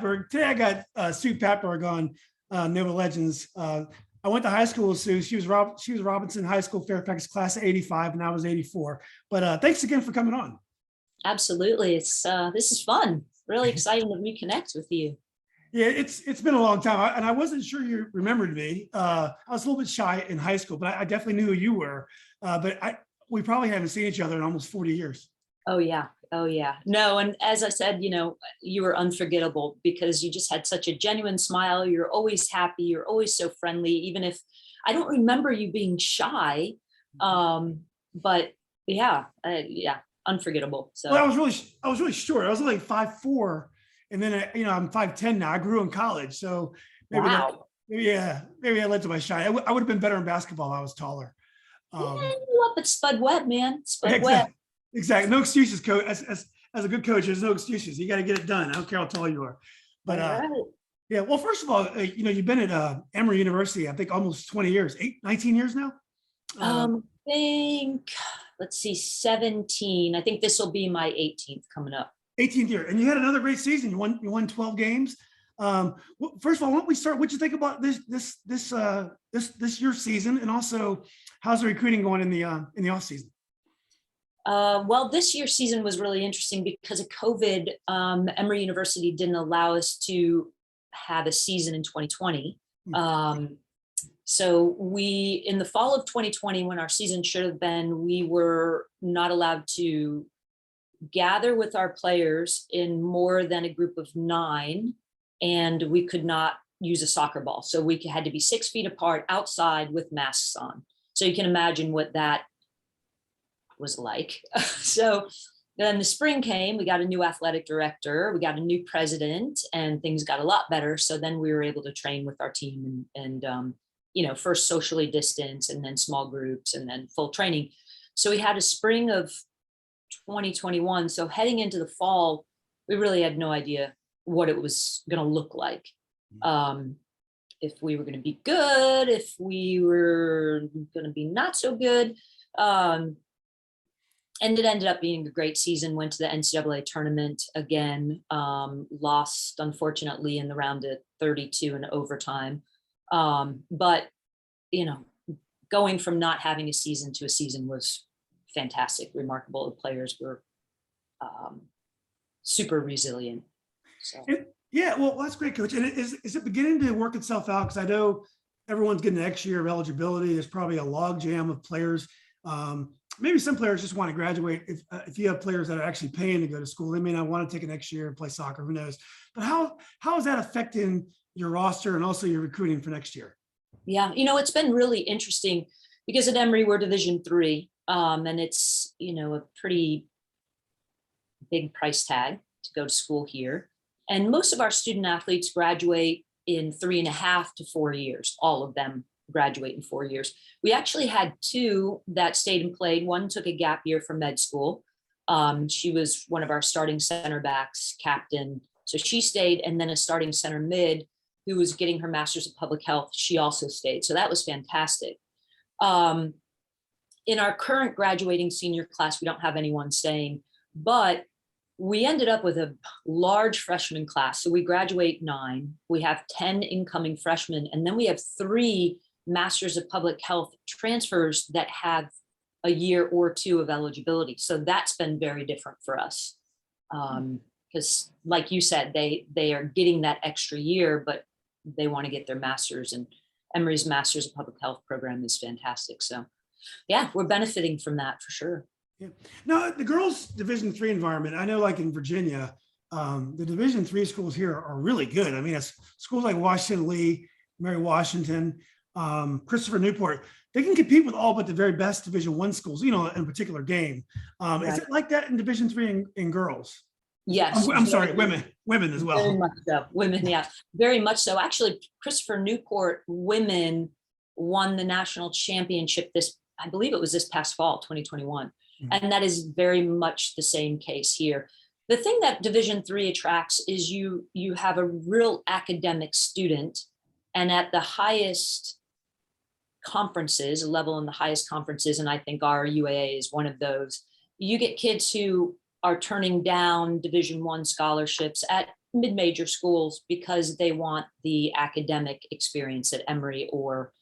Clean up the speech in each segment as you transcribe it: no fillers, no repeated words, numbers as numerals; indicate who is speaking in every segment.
Speaker 1: Today I got Sue Patberg on Nova Legends. I went to high school with Sue. She was Robinson High School, Fairfax class of '85, and I was '84. But thanks again for coming on.
Speaker 2: Absolutely. This is fun. Really exciting to reconnect with you.
Speaker 1: Yeah, it's been a long time, and I wasn't sure you remembered me. I was a little bit shy in high school, but I definitely knew who you were. We probably haven't seen each other in almost 40 years.
Speaker 2: Oh yeah. Oh yeah. No, and as I said, you were unforgettable because you just had such a genuine smile. You're always happy. You're always so friendly, even if I don't remember you being shy. But yeah, unforgettable. So
Speaker 1: well, I was really short. I was like 5'4", and then I'm 5'10" now. I grew in college, so maybe
Speaker 2: wow.
Speaker 1: maybe that led to my shy. I would have been better in basketball if I was taller.
Speaker 2: You up at Spud Webb, man. Spud Webb.
Speaker 1: Exactly. No excuses, coach. As a good coach, there's no excuses. You got to get it done. I don't care how tall you are. But
Speaker 2: right.
Speaker 1: yeah. Well, first of all, you've been at Emory University, I think almost 20 years, 19 years now.
Speaker 2: I think, let's see, 17. I think this will be my 18th coming up.
Speaker 1: 18th year, and you had another great season. You won 12 games. First of all, why don't we start? What'd you think about this year's season, and also how's the recruiting going in the off season?
Speaker 2: Well, this year's season was really interesting because of COVID. Emory University didn't allow us to have a season in 2020. So in the fall of 2020, when our season should have been, we were not allowed to gather with our players in more than a group of 9, and we could not use a soccer ball. So we had to be 6 feet apart outside with masks on. So you can imagine what that was like. So then the spring came, we got a new athletic director, we got a new president, and things got a lot better. So then we were able to train with our team and first socially distance, and then small groups, and then full training. So we had a spring of 2021. So heading into the fall, we really had no idea what it was going to look like. If we were going to be good, if we were going to be not so good. And it ended up being a great season. Went to the NCAA tournament again, lost, unfortunately, in the round of 32 in overtime. But, going from not having a season to a season was fantastic, remarkable. The players were super resilient. So.
Speaker 1: Yeah, well, that's great, Coach. And is it beginning to work itself out? Because I know everyone's getting an extra year of eligibility. There's probably a log jam of players. Maybe some players just want to graduate. If you have players that are actually paying to go to school, they may not want to take an extra year and play soccer. Who knows? But how is that affecting your roster and also your recruiting for next year?
Speaker 2: Yeah, it's been really interesting because at Emory we're Division III, and it's a pretty big price tag to go to school here. And most of our student athletes graduate in 3.5 to 4 years. All of them graduate in 4 years. We actually had 2 that stayed and played. One took a gap year from med school. She was one of our starting center backs, captain. So she stayed, and then a starting center mid who was getting her master's of public health. She also stayed. So that was fantastic. In our current graduating senior class, we don't have anyone staying, but we ended up with a large freshman class. So we graduate 9, we have 10 incoming freshmen, and then we have 3 Masters of Public Health transfers that have a year or 2 of eligibility. So that's been very different for us. Because like you said, they are getting that extra year, but they want to get their master's, and Emory's Masters of Public Health program is fantastic. So yeah, we're benefiting from that for sure.
Speaker 1: Yeah. Now, the girls' Division III environment, I know like in Virginia, the Division III schools here are really good. I mean, it's schools like Washington Lee, Mary Washington, Christopher Newport, they can compete with all but the very best Division I schools, in a particular game.
Speaker 2: Right.
Speaker 1: Is it like that in Division III in girls?
Speaker 2: Yes.
Speaker 1: I'm sorry, women as well.
Speaker 2: Very much so. Women, yeah, very much so. Actually, Christopher Newport women won the national championship I believe it was this past fall, 2021. And that is very much the same case here. The thing that Division III attracts is you have a real academic student, and at the highest conferences, level in the highest conferences, and I think our UAA is one of those, you get kids who are turning down Division I scholarships at mid-major schools because they want the academic experience that Emory or,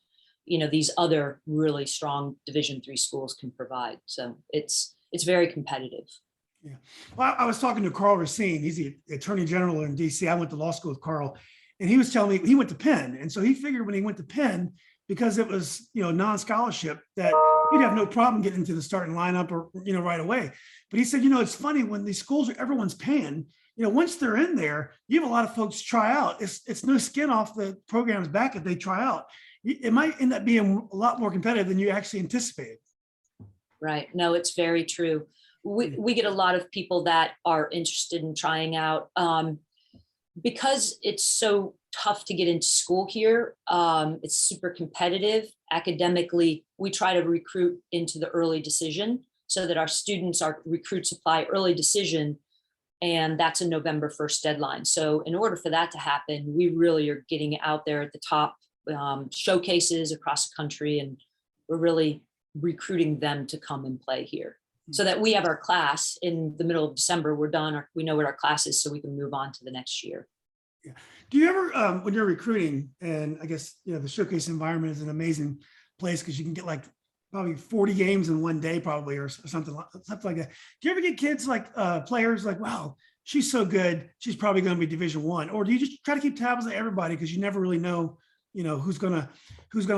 Speaker 2: these other really strong Division III schools can provide. So it's very competitive.
Speaker 1: Yeah. Well, I was talking to Carl Racine. He's the Attorney General in DC. I went to law school with Carl, and he was telling me he went to Penn. And so he figured when he went to Penn, because it was, non-scholarship, that he'd have no problem getting into the starting lineup or, right away. But he said, it's funny when these schools are, everyone's paying, once they're in there, you have a lot of folks try out. It's no skin off the program's back if they try out. It might end up being a lot more competitive than you actually anticipated.
Speaker 2: Right. No, it's very true. We get a lot of people that are interested in trying out because it's so tough to get into school here. It's super competitive. Academically, we try to recruit into the early decision so that our students are recruits apply early decision, and that's a November 1st deadline. So in order for that to happen, we really are getting out there at the top showcases across the country, and we're really recruiting them to come and play here so that we have our class in the middle of December. We're done, we know what our class is, so we can move on to the next year.
Speaker 1: Yeah. Do you ever, when you're recruiting, and I guess, the showcase environment is an amazing place because you can get like probably 40 games in one day probably, or something like that. Do you ever get kids like players like, wow, she's so good, she's probably going to be Division I? Or do you just try to keep tabs on everybody because you never really know, who's gonna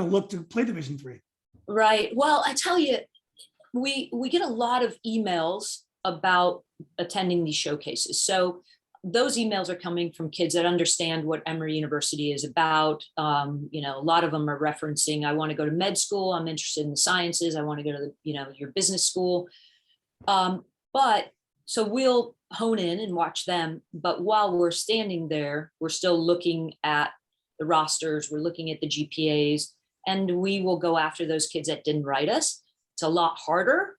Speaker 1: look to play Division III?
Speaker 2: Right. Well, I tell you, we get a lot of emails about attending these showcases. So those emails are coming from kids that understand what Emory University is about. A lot of them are referencing, I want to go to med school, I'm interested in the sciences, I want to go to your business school. But so we'll hone in and watch them. But while we're standing there, we're still looking at the rosters, we're looking at the GPAs, and we will go after those kids that didn't write us. It's a lot harder.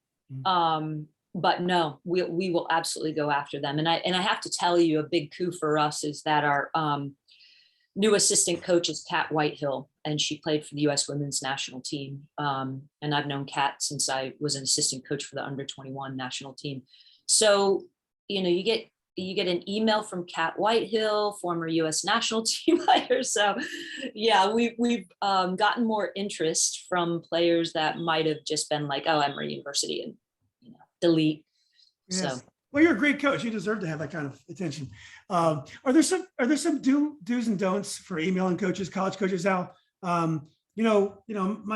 Speaker 2: But no, we will absolutely go after them. And I have to tell you, a big coup for us is that our new assistant coach is Kat Whitehill, and she played for the U.S. women's national team. And I've known Kat since I was an assistant coach for the under-21 national team. So, you get an email from Kat Whitehill, former U.S. national team player. So yeah, we've gotten more interest from players that might have just been like, oh, Emory University, and delete.
Speaker 1: Yes.
Speaker 2: So
Speaker 1: Well, you're a great coach. You deserve to have that kind of attention. Are there some do's and don'ts for emailing coaches, college coaches out? My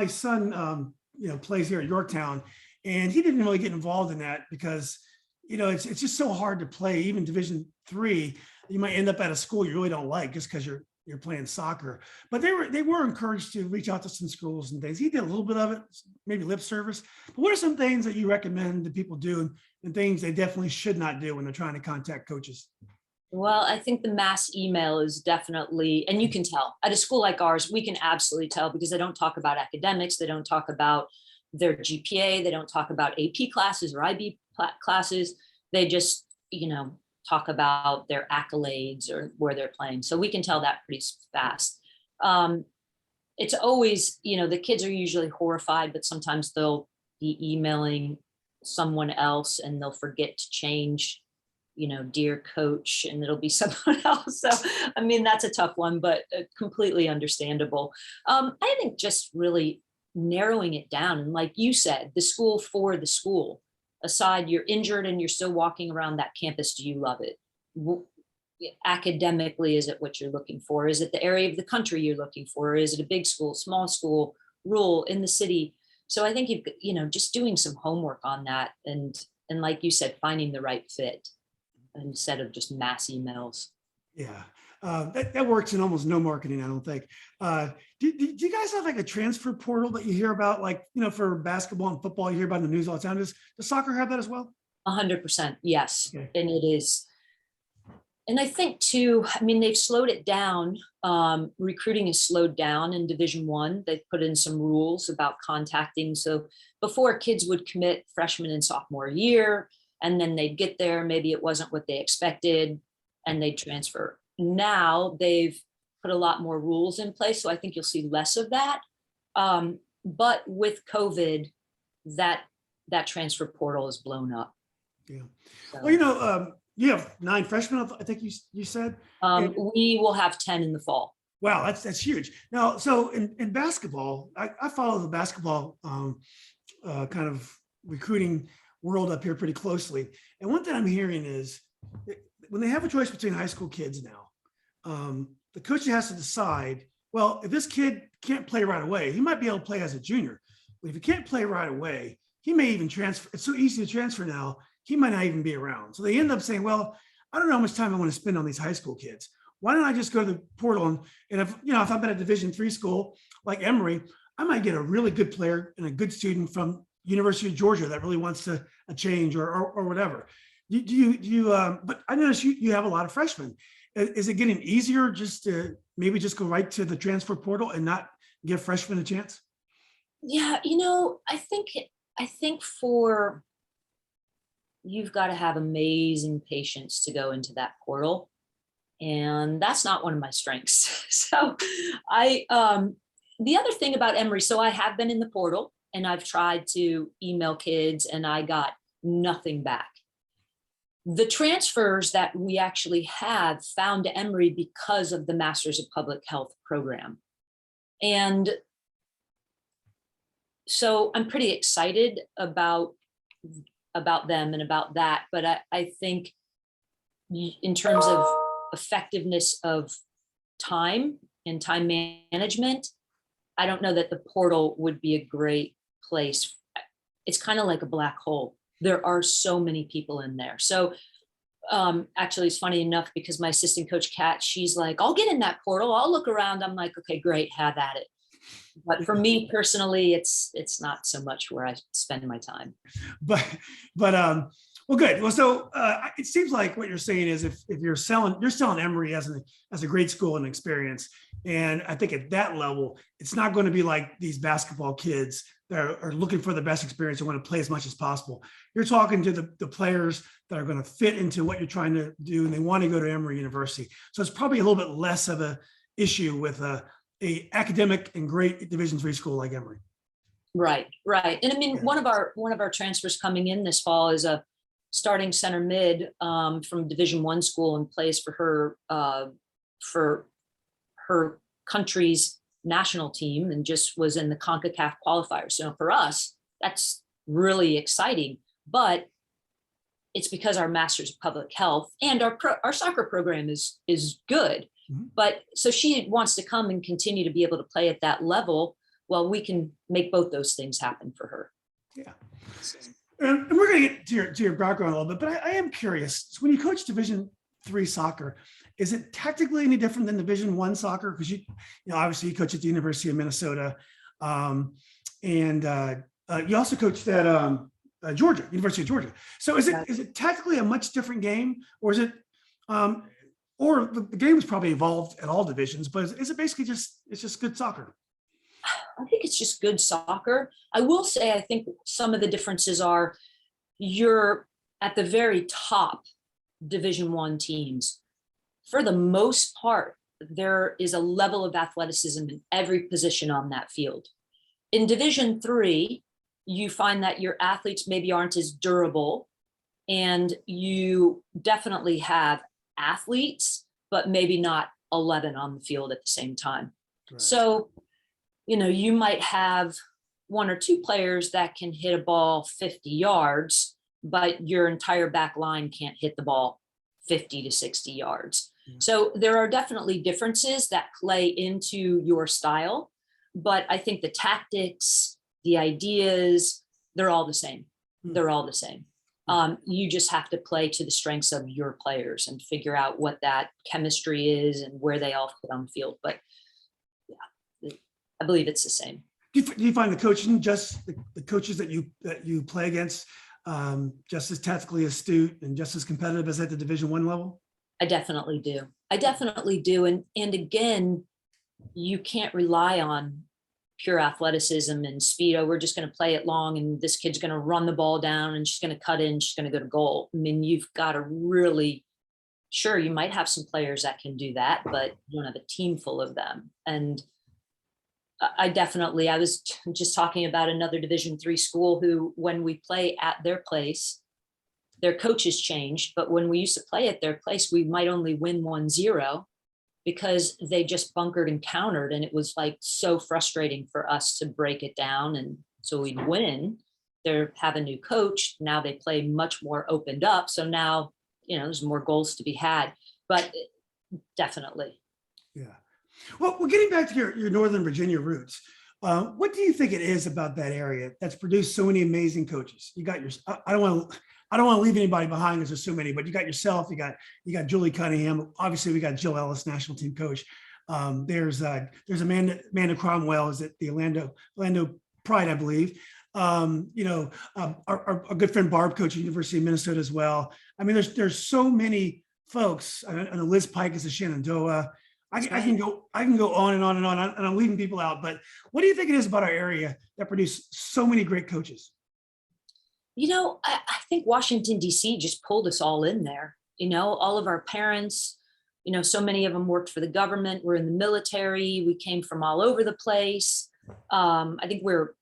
Speaker 1: son, plays here at Yorktown, and he didn't really get involved in that because, it's just so hard to play even Division III. You might end up at a school you really don't like just because you're playing soccer. But they were encouraged to reach out to some schools and things. He did a little bit of it, maybe lip service. But what are some things that you recommend that people do, and things they definitely should not do when they're trying to contact coaches?
Speaker 2: well, I think the mass email is definitely, and you can tell at a school like ours, we can absolutely tell because they don't talk about academics, they don't talk about their GPA, they don't talk about AP classes or IB classes. They just, talk about their accolades or where they're playing. So we can tell that pretty fast. It's always, the kids are usually horrified, but sometimes they'll be emailing someone else and they'll forget to change, dear coach, and it'll be someone else. So, that's a tough one, but completely understandable. I think just really narrowing it down. And like you said, the school for the school. Aside, you're injured and you're still walking around that campus. Do you love it? Academically, is it what you're looking for? Is it the area of the country you're looking for? Is it a big school, small school, rural, in the city? So I think just doing some homework on that, and like you said, finding the right fit instead of just mass emails.
Speaker 1: Yeah. That works in almost no marketing, I don't think. Do you guys have like a transfer portal that you hear about, like, for basketball and football, you hear about in the news all the time? Does soccer have that as well?
Speaker 2: 100%, yes.
Speaker 1: Okay.
Speaker 2: And it is. And I think too, they've slowed it down. Recruiting is slowed down in Division I. They've put in some rules about contacting. So before, kids would commit freshman and sophomore year, and then they'd get there. Maybe it wasn't what they expected, and they'd transfer. Now they've put a lot more rules in place. So I think you'll see less of that. But with COVID, that transfer portal is blown up.
Speaker 1: Yeah.
Speaker 2: So.
Speaker 1: Well, You have 9 freshmen, I think you said. And
Speaker 2: We will have 10 in the fall.
Speaker 1: wow, that's huge. Now, so in basketball, I follow the basketball kind of recruiting world up here pretty closely. And one thing I'm hearing is when they have a choice between high school kids now, the coach has to decide, well, if this kid can't play right away, he might be able to play as a junior. But if he can't play right away, he may even transfer. It's so easy to transfer now, he might not even be around. So they end up saying, well, I don't know how much time I want to spend on these high school kids. Why don't I just go to the portal and if I'm at a Division III school like Emory, I might get a really good player and a good student from University of Georgia that really wants to a change or whatever. But I notice you have a lot of freshmen. Is it getting easier just to maybe just go right to the transfer portal and not give freshmen a chance?
Speaker 2: Yeah, I think for you've got to have amazing patience to go into that portal. And that's not one of my strengths. So the other thing about Emory, so I have been in the portal and I've tried to email kids and I got nothing back. The transfers that we actually have found Emory because of the Masters of Public Health program. And so I'm pretty excited about them and about that. But I think in terms of effectiveness of time and time management, I don't know that the portal would be a great place. It's kind of like a black hole. There are so many people in there. So actually it's funny enough because my assistant coach Kat, she's like, I'll get in that portal. I'll look around. I'm like, okay, great. Have at it. But for me personally, it's not so much where I spend my time.
Speaker 1: But well, good. Well, so it seems like what you're saying is if you're selling Emory as a great school and experience, and I think at that level, it's not going to be like these basketball kids that are looking for the best experience and want to play as much as possible. You're talking to the players that are going to fit into what you're trying to do, and they want to go to Emory University. So it's probably a little bit less of a issue with a academic and great Division III school like Emory.
Speaker 2: Right. And I mean, one of our transfers coming in this fall is a starting center mid from Division I school and plays for her country's national team and just was in the CONCACAF qualifier. So for us, that's really exciting. But it's because our Masters of Public Health and our soccer program is good. Mm-hmm. But so she wants to come and continue to be able to play at that level. Well, we can make both those things happen for her.
Speaker 1: Yeah. And we're going to get to your background a little bit, but I am curious. So when you coach Division III soccer, is it tactically any different than Division I soccer? Because you obviously you coach at the University of Minnesota, and you also coached at Georgia, University of Georgia. So is it tactically a much different game, or is it, or the game has probably evolved at all divisions, but is it basically just good soccer?
Speaker 2: I think it's just good soccer. I will say, I think some of the differences are you're at the very top Division I teams. For the most part, there is a level of athleticism in every position on that field. In Division III, you find that your athletes maybe aren't as durable, and you definitely have athletes, but maybe not 11 on the field at the same time. Right. So, you might have 1 or 2 players that can hit a ball 50 yards, but your entire back line can't hit the ball 50 to 60 yards. Mm-hmm. So there are definitely differences that play into your style, but I think the tactics, the ideas, they're all the same. Mm-hmm. They're all the same. You just have to play to the strengths of your players and figure out what that chemistry is and where they all fit on the field. But yeah, I believe it's the same.
Speaker 1: Do you find the coaching, just the coaches that you play against, just as tactically astute and just as competitive as at the Division I level?
Speaker 2: I definitely do. And again, you can't rely on pure athleticism and speed. Oh, we're just going to play it long and this kid's going to run the ball down and she's going to cut in, she's going to go to goal. I mean, you've got to really, sure, you might have some players that can do that, but you don't have a team full of them. And I was just talking about another Division III school who, when we play at their place, their coaches changed, but when we used to play at their place, we might only win 1-0 because they just bunkered and countered. And it was like so frustrating for us to break it down. And so we'd win. They have a new coach. Now they play much more opened up. So now, there's more goals to be had, but definitely.
Speaker 1: Yeah. Well, getting back to your Northern Virginia roots, what do you think it is about that area that's produced so many amazing coaches? You got I don't want to leave anybody behind because there's so many, but you got yourself, you got Julie Cunningham. Obviously, we got Jill Ellis, national team coach. There's Amanda Cromwell is at the Orlando Pride, I believe. Our good friend Barb, coach at University of Minnesota as well. I mean, there's so many folks. I know Liz Pike is a Shenandoah. I can go on and on and on, and I'm leaving people out. But what do you think it is about our area that produce so many great coaches?
Speaker 2: I think Washington, D.C. just pulled us all in there. All of our parents, so many of them worked for the government. We're in the military. We came from all over the place. I think we're,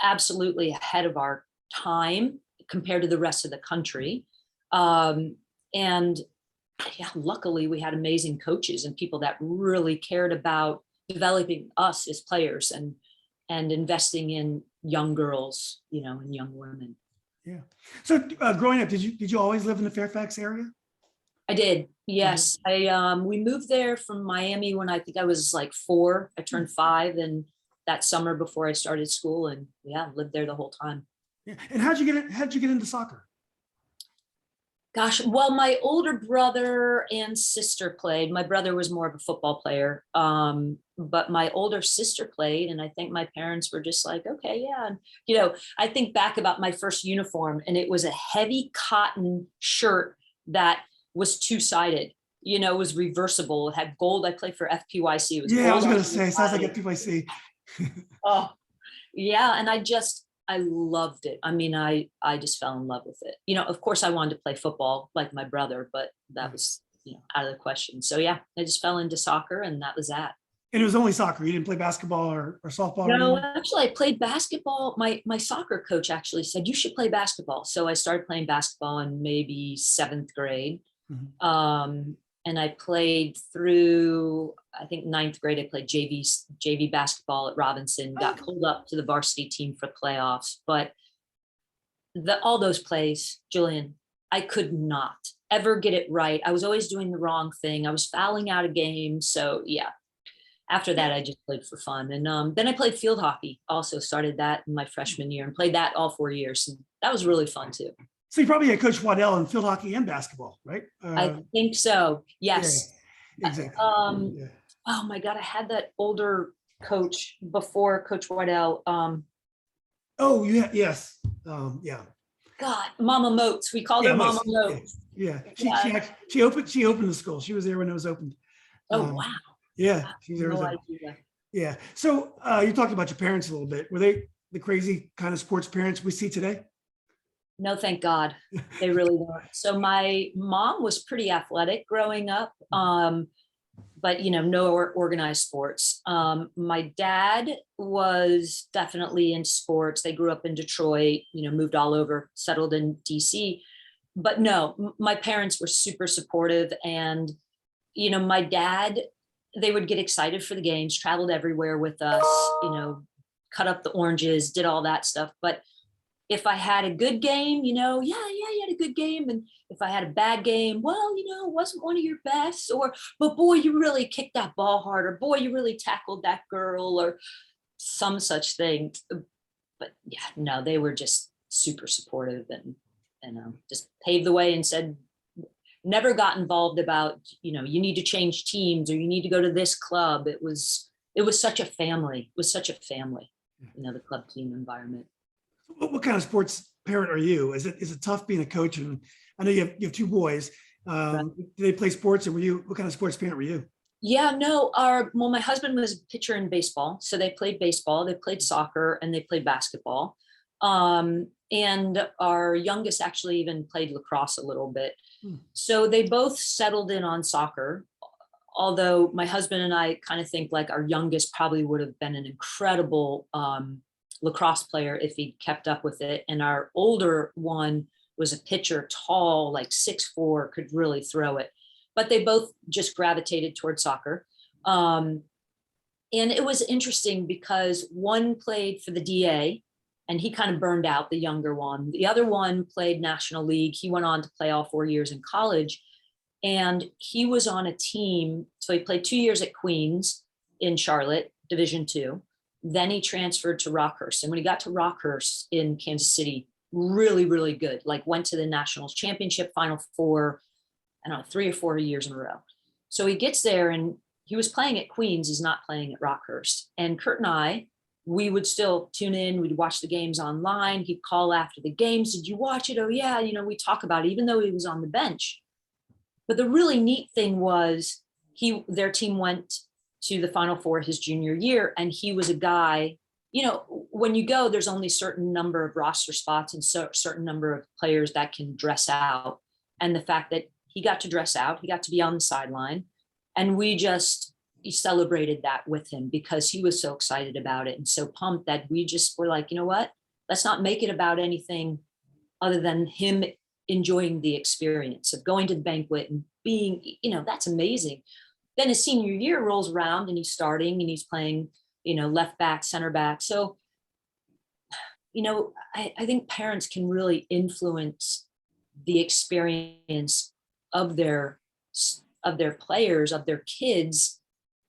Speaker 2: absolutely ahead of our time compared to the rest of the country. And yeah, luckily we had amazing coaches and people that really cared about developing us as players and investing in young girls, and young women.
Speaker 1: Yeah. So growing up, did you always live in the Fairfax area?
Speaker 2: I did. Yes. We moved there from Miami when I think I was like 4. I turned 5 and that summer before I started school, and lived there the whole time.
Speaker 1: Yeah. And how'd you get into soccer?
Speaker 2: Gosh, well, my older brother and sister played. My brother was more of a football player, but my older sister played, and I think my parents were just like, okay, yeah. And, I think back about my first uniform, and it was a heavy cotton shirt that was 2-sided. It was reversible. It had gold. I played for FPYC. It was
Speaker 1: I was going to say, it sounds like FPYC.
Speaker 2: Oh, yeah. And I loved it. I mean, I just fell in love with it. Of course I wanted to play football like my brother, but that was, out of the question. So yeah, I just fell into soccer, and that was that.
Speaker 1: And it was only soccer. You didn't play basketball or softball?
Speaker 2: No, actually I played basketball. My soccer coach actually said, you should play basketball. So I started playing basketball in maybe 7th grade. Mm-hmm. And I played through, I think 9th grade, I played JV basketball at Robinson, got pulled up to the varsity team for playoffs. But all those plays, Julian, I could not ever get it right. I was always doing the wrong thing. I was fouling out of games. So yeah, after that, I just played for fun. And then I played field hockey, also started that in my freshman year and played that all 4 years. And that was really fun too.
Speaker 1: So you probably had Coach Waddell in field hockey and basketball, right?
Speaker 2: I think so. Yes.
Speaker 1: Yeah, exactly.
Speaker 2: Oh my God, I had that older coach before Coach Waddell.
Speaker 1: Yes. Yeah.
Speaker 2: God, Mama Moats. We called her Mama Moats.
Speaker 1: Yeah. She opened the school. She was there when it was opened.
Speaker 2: Oh wow.
Speaker 1: Yeah. She was there. No idea. Yeah. So you talked about your parents a little bit. Were they the crazy kind of sports parents we see today?
Speaker 2: No, thank God. They really weren't. So my mom was pretty athletic growing up, but no organized sports. My dad was definitely in sports. They grew up in Detroit, moved all over, settled in DC. But no, my parents were super supportive. And, my dad, they would get excited for the games, traveled everywhere with us, cut up the oranges, did all that stuff. But if I had a good game, you had a good game. And if I had a bad game, well, it wasn't one of your best, but boy, you really kicked that ball hard, or boy, you really tackled that girl, or some such thing. But yeah, no, they were just super supportive and just paved the way and said, never got involved about, you need to change teams or you need to go to this club. It was such a family. It was such a family, the club team environment.
Speaker 1: What kind of sports parent are you? Is it tough being a coach? And I know you have 2 boys. Right. Do they play sports, or what kind of sports parent were you?
Speaker 2: Yeah, no, my husband was a pitcher in baseball. So they played baseball, they played soccer, and they played basketball. And our youngest actually even played lacrosse a little bit. So they both settled in on soccer. Although my husband and I kind of think like our youngest probably would have been an incredible lacrosse player if he kept up with it. And our older one was a pitcher, tall, like 6'4", could really throw it. But they both just gravitated toward soccer. And it was interesting because one played for the DA and he kind of burned out, the younger one. The other one played National League. He went on to play all 4 years in college. And he was on a team. So he played 2 years at Queens in Charlotte, Division II. Then he transferred to Rockhurst. And when he got to Rockhurst in Kansas City, really, really good. Like went to the national championship Final Four, I don't know, 3 or 4 years in a row. So he gets there and he was playing at Queens. He's not playing at Rockhurst. And Kurt and I, we would still tune in. We'd watch the games online. He'd call after the games. Did you watch it? Oh yeah. You know, we talk about it, even though he was on the bench. But the really neat thing was their team went to the Final Four his junior year. And he was a guy, you know, when you go, there's only a certain number of roster spots and so certain number of players that can dress out. And the fact that he got to dress out, he got to be on the sideline. And we celebrated that with him because he was so excited about it and so pumped that we just were like, you know what, let's not make it about anything other than him enjoying the experience of going to the banquet and being, you know, that's amazing. Then his senior year rolls around and he's starting and he's playing, you know, left back, center back. So, you know, I think parents can really influence the experience of their players, of their kids,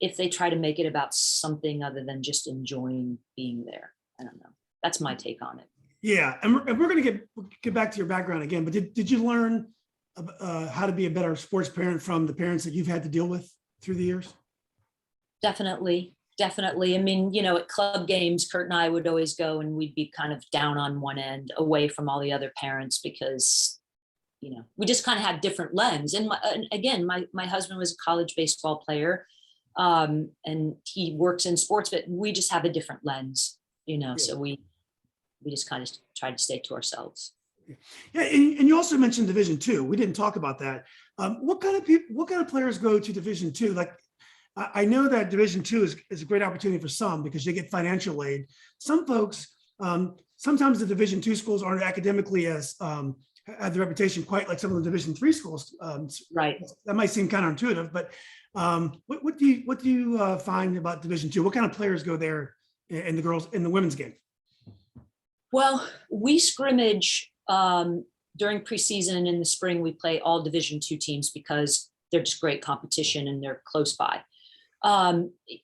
Speaker 2: if they try to make it about something other than just enjoying being there. I don't know. That's my take on it.
Speaker 1: Yeah, and we're going to get back to your background again. But did you learn how to be a better sports parent from the parents that you've had to deal with through the years?
Speaker 2: Definitely. I mean, you know, at club games, Kurt and I would always go and we'd be kind of down on one end, away from all the other parents because, you know, we just kind of had different lens. And again, my husband was a college baseball player, and he works in sports, but we just have a different lens, you know. Yeah. So we just kind of try to stay to ourselves.
Speaker 1: Yeah, and you also mentioned Division II. We didn't talk about that. What kind of players go to Division II? Like, I know that Division II is a great opportunity for some because they get financial aid. Some folks, sometimes the Division II schools aren't academically as have the reputation quite like some of the Division III schools.
Speaker 2: Right.
Speaker 1: That might seem counterintuitive, but what do you find about Division II? What kind of players go there in the women's game?
Speaker 2: Well, we scrimmage during preseason in the spring. We play all Division II teams because they're just great competition and they're close by.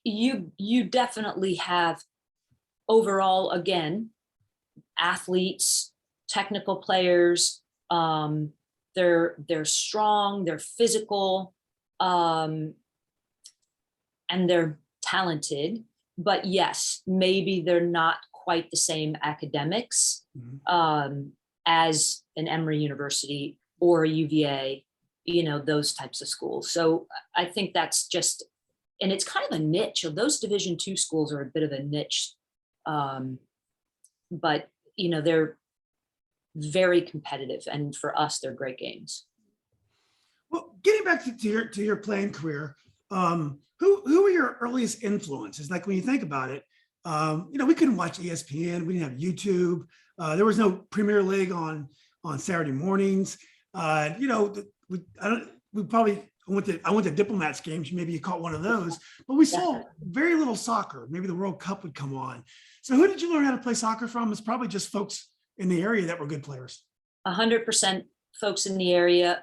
Speaker 2: You definitely have overall, again, athletes, technical players. They're strong, they're physical, and they're talented. But yes, maybe they're not quite the same academics as an Emory University or a UVA, you know, those types of schools. So I think that's just, and it's kind of a niche. Those Division II schools are a bit of a niche, but you know, they're very competitive, and for us, they're great games.
Speaker 1: Well, getting back to your playing career, who were your earliest influences? Like when you think about it, you know, we couldn't watch ESPN, we didn't have YouTube, there was no Premier League on Saturday mornings. You know, I went to Diplomats games. Maybe you caught one of those, but we saw very little soccer. Maybe the World Cup would come on. So who did you learn how to play soccer from? It's probably just folks in the area that were good players.
Speaker 2: 100% folks in the area.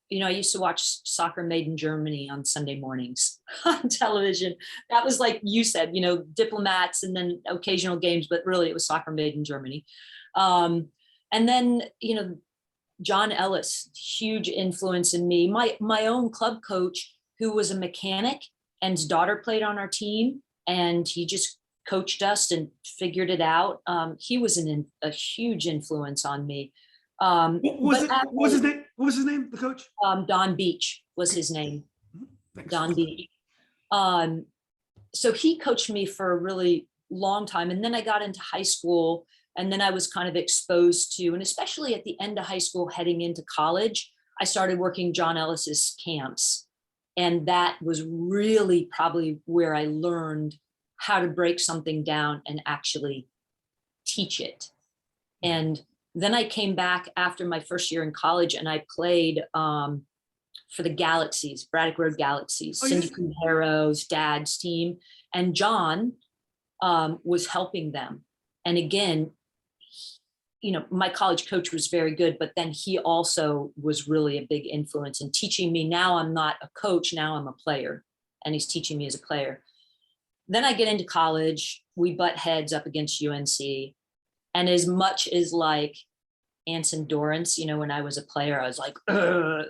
Speaker 2: You know, I used to watch Soccer Made in Germany on Sunday mornings on television. That was like you said, you know, Diplomats and then occasional games, but really it was Soccer Made in Germany. And then, you know, John Ellis, huge influence in me. My own club coach, who was a mechanic and his daughter played on our team, and he just coached us and figured it out. He was a huge influence on me.
Speaker 1: What was his name? What was his name? The coach?
Speaker 2: Don Beach was his name.
Speaker 1: Thanks.
Speaker 2: Don Beach. So he coached me for a really long time, and then I got into high school. And then I was kind of exposed to, and especially at the end of high school, heading into college, I started working John Ellis's camps. And that was really probably where I learned how to break something down and actually teach it. And Then I came back after my first year in college and I played for the Galaxies, Braddock Road Galaxies,
Speaker 1: Oh,
Speaker 2: Cindy
Speaker 1: yes.
Speaker 2: Cunharo's dad's team. And John was helping them. And again, my college coach was very good, but then he also was really a big influence in teaching me. Now I'm not a coach, now I'm a player, and he's teaching me as a player. Then I get into college, we butt heads up against UNC. And as much as like Anson Dorrance, when I was a player, I was like,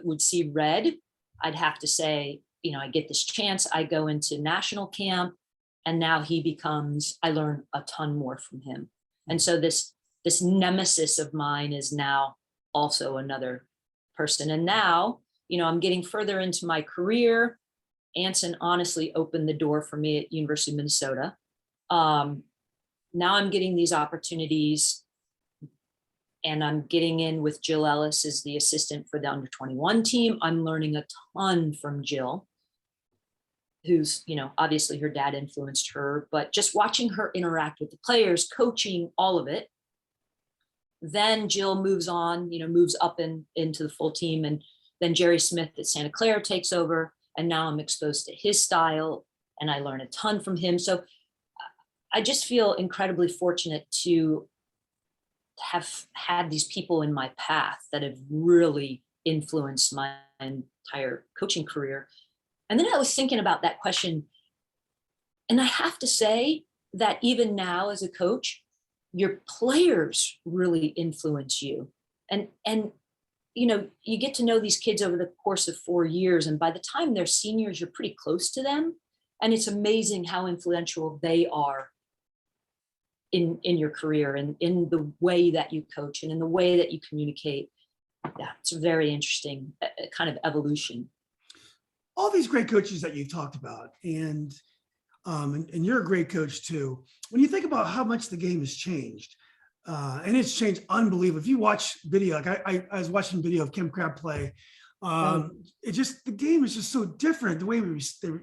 Speaker 2: would see red. I'd have to say, I get this chance, I go into national camp, and now I learn a ton more from him. And so this nemesis of mine is now also another person. And now, I'm getting further into my career. Anson honestly opened the door for me at University of Minnesota. Now I'm getting these opportunities, and I'm getting in with Jill Ellis as the assistant for the under 21 team. I'm learning a ton from Jill, who's, obviously her dad influenced her, but just watching her interact with the players, coaching, all of it. Then Jill moves on, moves up into the full team. And then Jerry Smith at Santa Clara takes over. And now I'm exposed to his style and I learn a ton from him. So I just feel incredibly fortunate to have had these people in my path that have really influenced my entire coaching career. And then I was thinking about that question. And I have to say that even now as a coach, your players really influence you. And you get to know these kids over the course of 4 years. And by the time they're seniors, you're pretty close to them. And it's amazing how influential they are in your career and in the way that you coach and in the way that you communicate. Yeah, it's a very interesting kind of evolution.
Speaker 1: All these great coaches that you've talked about, and you're a great coach too. When you think about how much the game has changed, and it's changed unbelievably. If you watch video, like I was watching video of Kim Crab play, the game is just so different. The way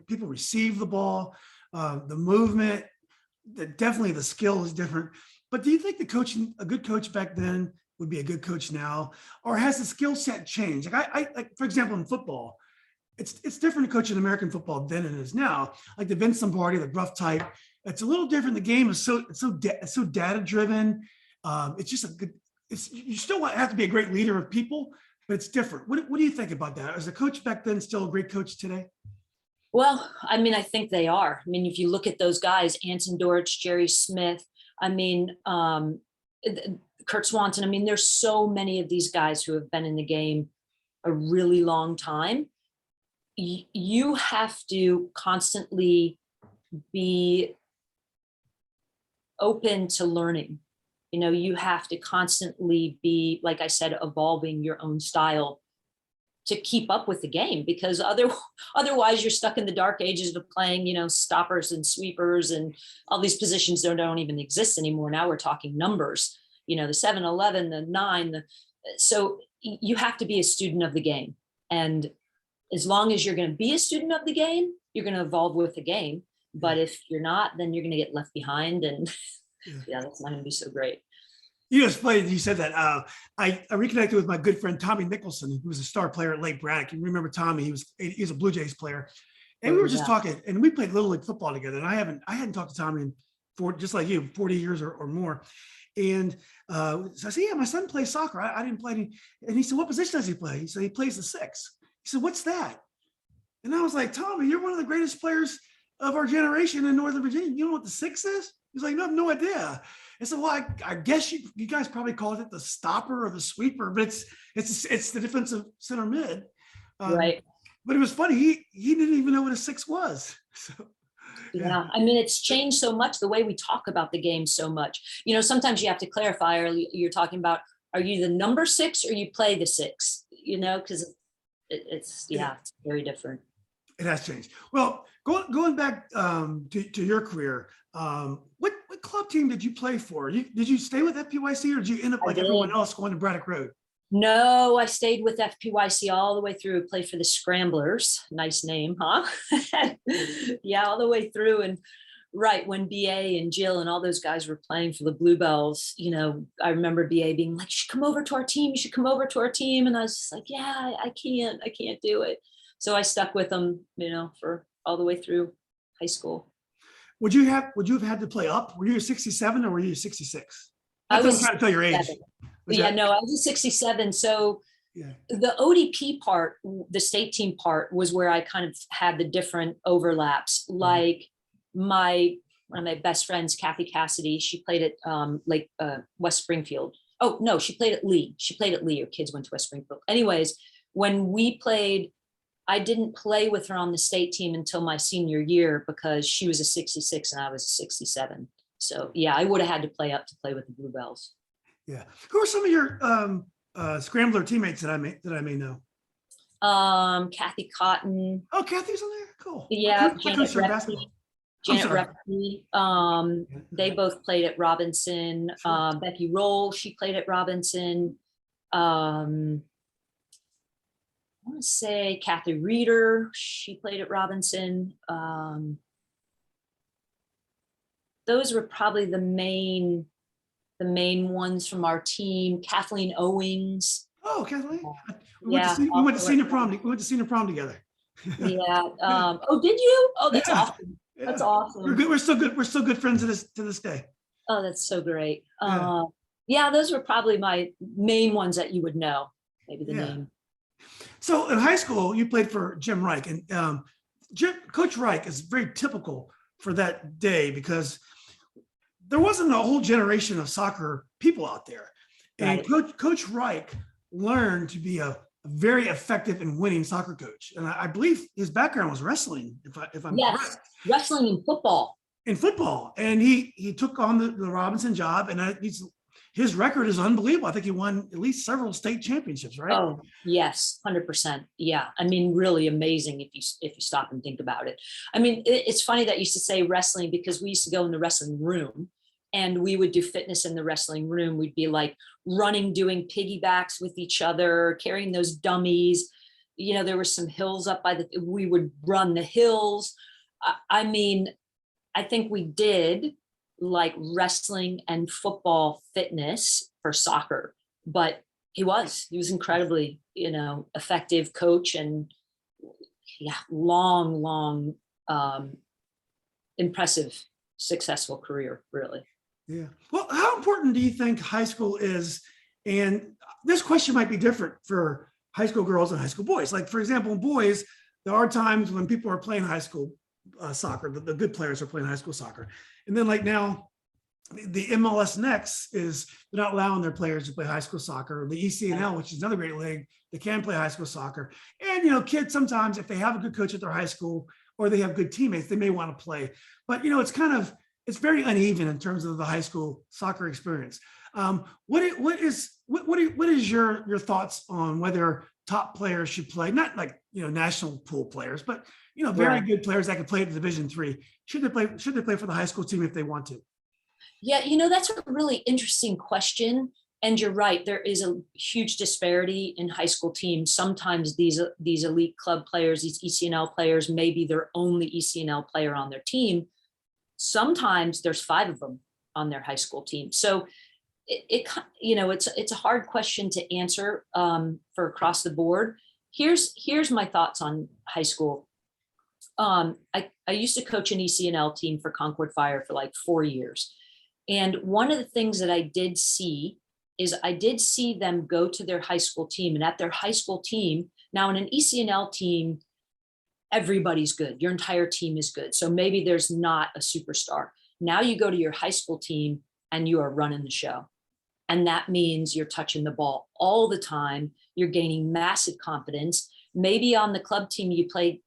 Speaker 1: people receive the ball, the movement, definitely the skill is different. But do you think a good coach back then would be a good coach now, or has the skill set changed? Like for example, in football, it's different to coach in American football then it is now. Like the Vince Lombardi, the rough type, it's a little different. The game is so data driven. It's just you still have to be a great leader of people, but it's different. What do you think about that? Is the coach back then still a great coach today?
Speaker 2: Well, I think they are. If you look at those guys, Anson Dorrance, Jerry Smith, Kurt Swanson, there's so many of these guys who have been in the game a really long time. You have to constantly be open to learning. You have to constantly be, like I said, evolving your own style to keep up with the game, because otherwise you're stuck in the dark ages of playing, stoppers and sweepers and all these positions that don't even exist anymore. Now we're talking numbers, the 7-11, the 9. So you have to be a student of the game. And as long as you're going to be a student of the game, you're going to evolve with the game. But if you're not, then you're going to get left behind. And that's not going to be so great.
Speaker 1: It's funny that you said that. I reconnected with my good friend Tommy Nicholson, who was a star player at Lake Braddock. You remember Tommy? He was a Blue Jays player, and we were just talking. And we played Little League football together. And I hadn't talked to Tommy in just like you, 40 years or more. And so I said, "Yeah, my son plays soccer. I didn't play any." And he said, "What position does he play?" He said, "He plays the 6." He said, "What's that?" And I was like, "Tommy, you're one of the greatest players of our generation in Northern Virginia. You know what the 6 is?" He's like, "No, I have no idea." I said, "Well, I guess you guys probably call it the stopper or the sweeper, but it's the defensive center mid."
Speaker 2: Right.
Speaker 1: But it was funny. He didn't even know what a 6 was. So,
Speaker 2: yeah. It's changed so much, the way we talk about the game so much. Sometimes you have to clarify, or you're talking about, are you the number 6 or you play the 6? Because it's very different.
Speaker 1: It has changed. Well, going back to your career, what club team did you play for? Did you stay with FPYC, or did you end up like everyone else going to Braddock Road?
Speaker 2: No, I stayed with FPYC all the way through. Played for the Scramblers. Nice name, huh? Yeah, all the way through. And right, when BA and Jill and all those guys were playing for the Bluebells, you know, I remember BA being like, you should come over to our team. You should come over to our team. And I was just like, yeah, I can't do it. So I stuck with them, you know, for all the way through high school.
Speaker 1: Would you have had to play up? Were you a 67 or were you a 66?
Speaker 2: I
Speaker 1: I'm
Speaker 2: was
Speaker 1: trying to tell your age.
Speaker 2: 67. Yeah, no, I was a 67. So
Speaker 1: Yeah.
Speaker 2: the ODP part, the state team part, was where I kind of had the different overlaps. Like one of my best friends, Kathy Cassidy, she played at West Springfield. Oh no, she played at Lee. Her kids went to West Springfield. Anyways, when we played, I didn't play with her on the state team until my senior year because she was a 66 and I was a 67. So yeah, I would have had to play up to play with the Bluebells.
Speaker 1: Yeah. Who are some of your scrambler teammates that I may know?
Speaker 2: Kathy Cotton.
Speaker 1: Oh, Kathy's on there. Cool.
Speaker 2: Yeah,
Speaker 1: Janet
Speaker 2: Repke. They both played at Robinson.
Speaker 1: Sure.
Speaker 2: Becky Roll, she played at Robinson. I want to say Kathy Reeder, she played at Robinson. Those were probably the main ones from our team. Kathleen Owings.
Speaker 1: Oh, Kathleen. We
Speaker 2: Yeah.
Speaker 1: went to senior prom. We went to senior prom together.
Speaker 2: Yeah. Oh, did you? Oh, that's
Speaker 1: Yeah.
Speaker 2: awesome.
Speaker 1: Yeah.
Speaker 2: That's awesome.
Speaker 1: We're good. We're still good. We're still good friends to this day.
Speaker 2: Oh, that's so great.
Speaker 1: Yeah.
Speaker 2: Yeah, those were probably my main ones that you would know. Maybe the name.
Speaker 1: So in high school, you played for Jim Rike, and Coach Rike is very typical for that day because there wasn't a whole generation of soccer people out there. And
Speaker 2: Right.
Speaker 1: Coach Rike learned to be a very effective and winning soccer coach. And I believe his background was wrestling, if I'm correct.
Speaker 2: Wrestling and football.
Speaker 1: In football. And he took on the Robinson job, and his record is unbelievable. I think he won at least several state championships, right?
Speaker 2: Oh, yes, 100%. Yeah. I mean, really amazing if you stop and think about it. I mean, it's funny that you used to say wrestling because we used to go in the wrestling room and we would do fitness in the wrestling room. We'd be like running, doing piggybacks with each other, carrying those dummies. You know, there were some hills up we would run the hills. I mean, I think we did like wrestling and football fitness for soccer, but he was incredibly, effective coach and long, impressive, successful career, really.
Speaker 1: Yeah. Well, how important do you think high school is? And this question might be different for high school girls and high school boys. Like, for example, boys, there are times when people are playing high school soccer, the good players are playing high school soccer. And then like now, the MLS Next is they're not allowing their players to play high school soccer. The ECNL, which is another great league, they can play high school soccer. And, kids sometimes, if they have a good coach at their high school or they have good teammates, they may want to play. But, it's very uneven in terms of the high school soccer experience. What is your thoughts on whether top players should play, not like, national pool players, but, very good players that can play at Division III. Should they play for the high school team if they want to?
Speaker 2: Yeah, that's a really interesting question. And you're right, there is a huge disparity in high school teams. Sometimes these elite club players, these ECNL players, may be their only ECNL player on their team. Sometimes there's 5 of them on their high school team. So it's a hard question to answer for across the board. Here's my thoughts on high school. I used to coach an ECNL team for Concord Fire for like 4 years. And one of the things that I did see is I did see them go to their high school team, and at their high school team, now in an ECNL team, everybody's good. Your entire team is good. So maybe there's not a superstar. Now you go to your high school team and you are running the show. And that means you're touching the ball all the time. You're gaining massive confidence. Maybe on the club team, you play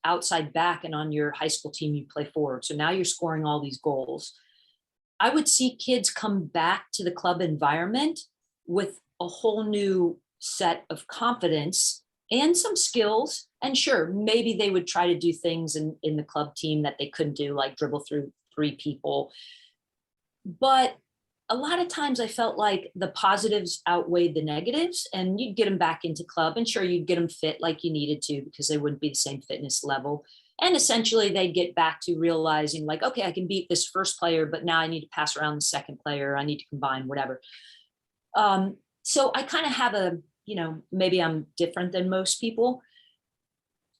Speaker 2: outside back, and on your high school team, you play forward. So now you're scoring all these goals. I would see kids come back to the club environment with a whole new set of confidence and some skills. And sure, maybe they would try to do things in the club team that they couldn't do, like dribble through 3 people. But a lot of times I felt like the positives outweighed the negatives, and you'd get them back into club, and sure, you'd get them fit like you needed to because they wouldn't be the same fitness level. And essentially they'd get back to realizing like, okay, I can beat this first player, but now I need to pass around the second player. I need to combine whatever. So I kind of have a, maybe I'm different than most people.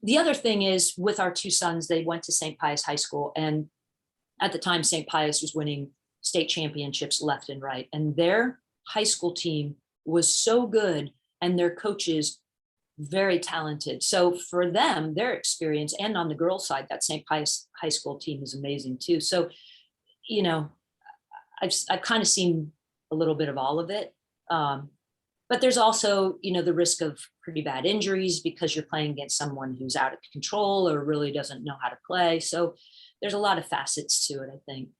Speaker 2: The other thing is with our two sons, they went to St. Pius High School. And at the time, St. Pius was winning state championships left and right. And their high school team was so good and their coaches very talented. So for them, their experience, and on the girls' side, that St. Pius High School team is amazing too. So, I've kind of seen a little bit of all of it. But there's also, the risk of pretty bad injuries because you're playing against someone who's out of control or really doesn't know how to play. So there's a lot of facets to it, I think.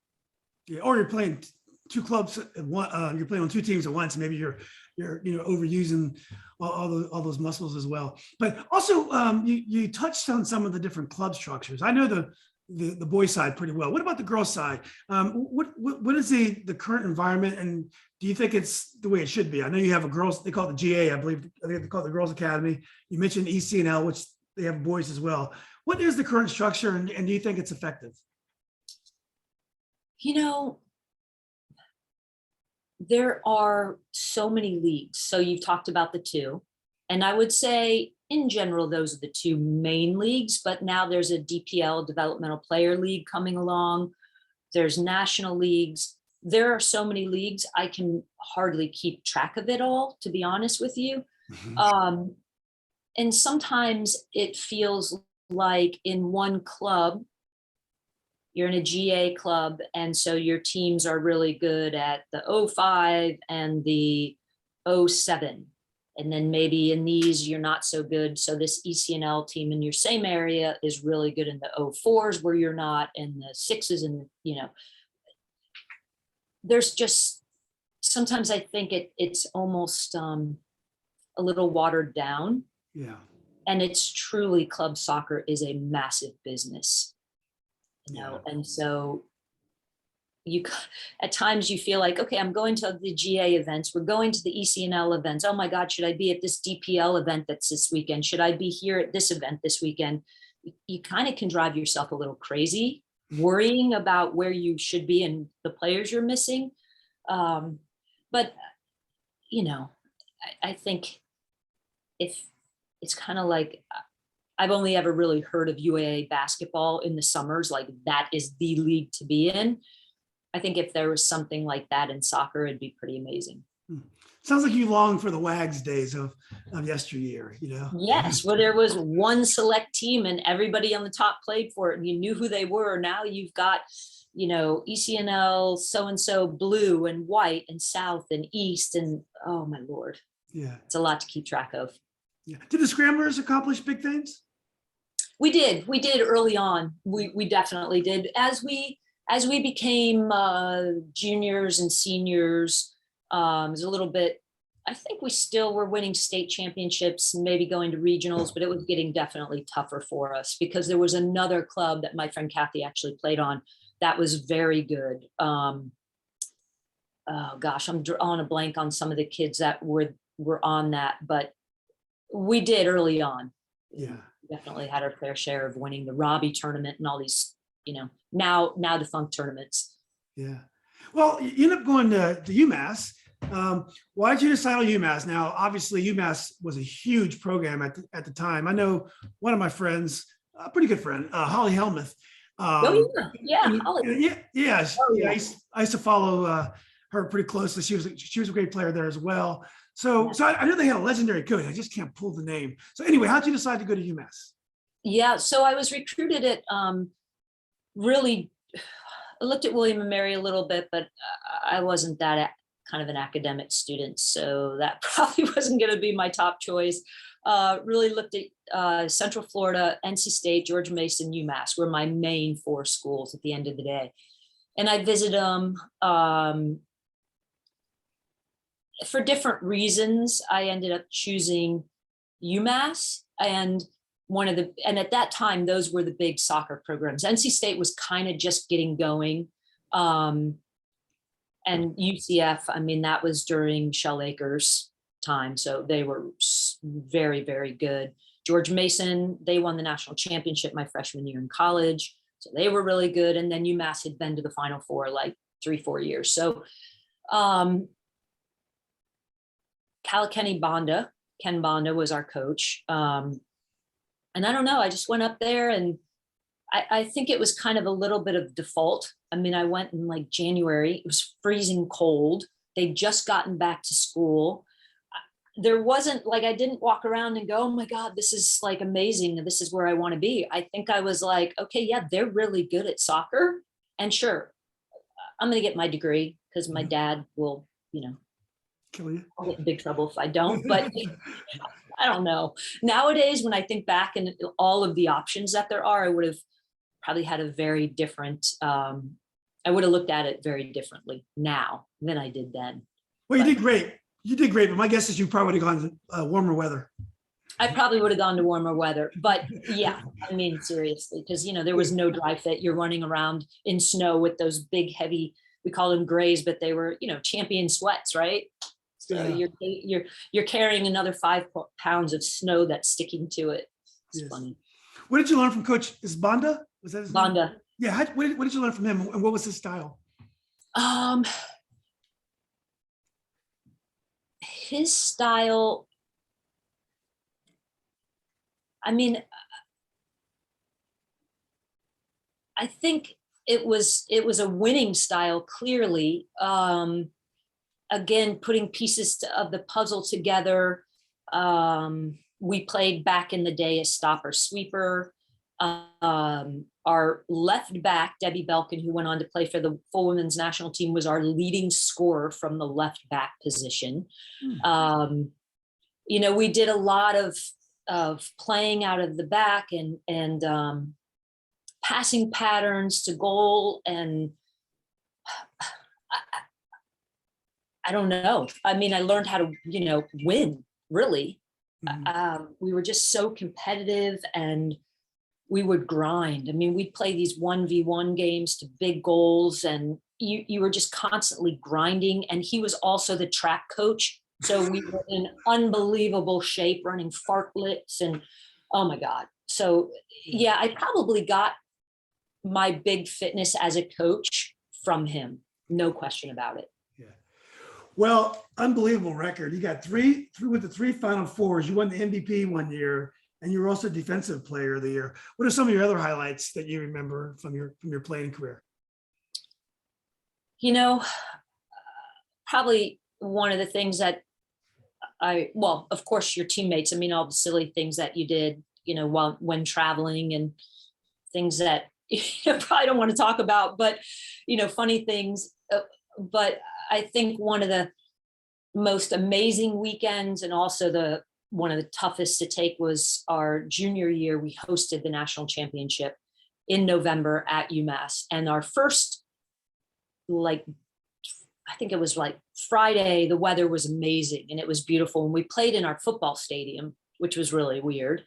Speaker 1: Yeah, or you're playing two clubs at one. You're playing on two teams at once. Maybe you're overusing all those muscles as well. But also, you touched on some of the different club structures. I know the boys side pretty well. What about the girls side? What is the current environment, and do you think it's the way it should be? I know you have a girls. They call it the GA, I believe. I think they call it the Girls Academy. You mentioned ECNL, which they have boys as well. What is the current structure, and do you think it's effective?
Speaker 2: There are so many leagues. So you've talked about the two, and I would say in general, those are the two main leagues, but now there's a DPL, Developmental Player League, coming along. There's national leagues. There are so many leagues, I can hardly keep track of it all, to be honest with you. Mm-hmm. And sometimes it feels like in one club, you're in a GA club, and so your teams are really good at the 05 and the 07. And then maybe in these, you're not so good. So this ECNL team in your same area is really good in the 04s where you're not, and the 6s, and, there's just, sometimes I think it's almost a little watered down.
Speaker 1: Yeah.
Speaker 2: And it's truly, club soccer is a massive business.
Speaker 1: Yeah.
Speaker 2: And so at times you feel like, okay, I'm going to the GA events. We're going to the ECNL events. Oh my God, should I be at this DPL event that's this weekend? Should I be here at this event this weekend? You kind of can drive yourself a little crazy, worrying about where you should be and the players you're missing. But, I think if it's kind of like, I've only ever really heard of UAA basketball in the summers, like that is the league to be in. I think if there was something like that in soccer, it'd be pretty amazing.
Speaker 1: Sounds like you long for the WAGs days of yesteryear,
Speaker 2: Yes, where there was one select team and everybody on the top played for it and you knew who they were. Now you've got, ECNL, so-and-so blue and white and South and East, and oh my Lord.
Speaker 1: Yeah.
Speaker 2: It's a lot to keep track of.
Speaker 1: Yeah. Did the Scramblers accomplish big things?
Speaker 2: We did early on. We definitely did. As we became juniors and seniors, it was a little bit, I think we still were winning state championships, maybe going to regionals, but it was getting definitely tougher for us because there was another club that my friend Kathy actually played on that was very good. Oh gosh, I'm drawing a blank on some of the kids that were on that, but we did early on.
Speaker 1: Yeah.
Speaker 2: Definitely had our fair share of winning the Robbie tournament and all these, now defunct tournaments.
Speaker 1: Yeah. Well, you end up going to UMass. Why did you decide on UMass? Now, obviously, UMass was a huge program at the time. I know one of my friends, a pretty good friend, Holly Helmuth.
Speaker 2: Holly.
Speaker 1: Yeah. I used to follow her pretty closely. She was a great player there as well. So I know they had a legendary coach. I just can't pull the name. So anyway, how'd you decide to go to UMass?
Speaker 2: Yeah, so I was recruited at really, I looked at William and Mary a little bit, but I wasn't that kind of an academic student. So that probably wasn't going to be my top choice. Really looked at Central Florida, NC State, George Mason, UMass were my main four schools at the end of the day. And I visited them for different reasons. I ended up choosing UMass, and at that time, those were the big soccer programs. NC State was kind of just getting going. And UCF, I mean, that was during Shell Acres time. So they were very, very good. George Mason, they won the national championship my freshman year in college. So they were really good. And then UMass had been to the Final Four like 3-4 years. So Ken Bonda was our coach. And I don't know, I just went up there, and I think it was kind of a little bit of default. I mean, I went in like January, it was freezing cold. They'd just gotten back to school. There wasn't like, I didn't walk around and go, oh my God, this is like amazing. This is where I want to be. I think I was like, okay, yeah, they're really good at soccer. And sure, I'm going to get my degree because my dad will,
Speaker 1: Kill you.
Speaker 2: I'll get in big trouble if I don't, but I don't know. Nowadays, when I think back and all of the options that there are, I would have probably had a very different, I would have looked at it very differently now than I did then.
Speaker 1: Well, you did great. You did great, but my guess is you probably would have gone to warmer weather.
Speaker 2: I probably would have gone to warmer weather, but yeah, I mean, seriously, because, there was no dry fit. You're running around in snow with those big, heavy, we call them grays, but they were, champion sweats, right? So
Speaker 1: Yeah.
Speaker 2: you're carrying another 5 pounds of snow that's sticking to it. It's funny.
Speaker 1: What did you learn from Coach? Is Bonda? Was that his name?
Speaker 2: Bonda.
Speaker 1: Yeah. What did you learn from him, and what was his style?
Speaker 2: His style, I mean, I think it was a winning style, clearly. Again, putting pieces of the puzzle together. We played back in the day a stopper sweeper. Our left back, Debbie Belkin, who went on to play for the full women's national team, was our leading scorer from the left back position. We did a lot of playing out of the back and passing patterns to goal. And I don't know. I mean, I learned how to, win, really. We were just so competitive, and we would grind. I mean, we'd play these 1v1 games to big goals, and you were just constantly grinding. And he was also the track coach. So we were in unbelievable shape, running fartleks, and oh my God. So yeah, I probably got my big fitness as a coach from him. No question about it.
Speaker 1: Yeah. Well, unbelievable record. You got three with the 3 Final Fours. You won the MVP one year, and you were also Defensive Player of the Year. What are some of your other highlights that you remember from your playing career?
Speaker 2: Probably one of the things that of course, your teammates. I mean, all the silly things that you did, when traveling, and things that probably don't want to talk about, but funny things. But I think one of the most amazing weekends, and also one of the toughest to take, was our junior year. We hosted the national championship in November at UMass, and our first, I think it was like Friday, the weather was amazing and it was beautiful. And we played in our football stadium, which was really weird.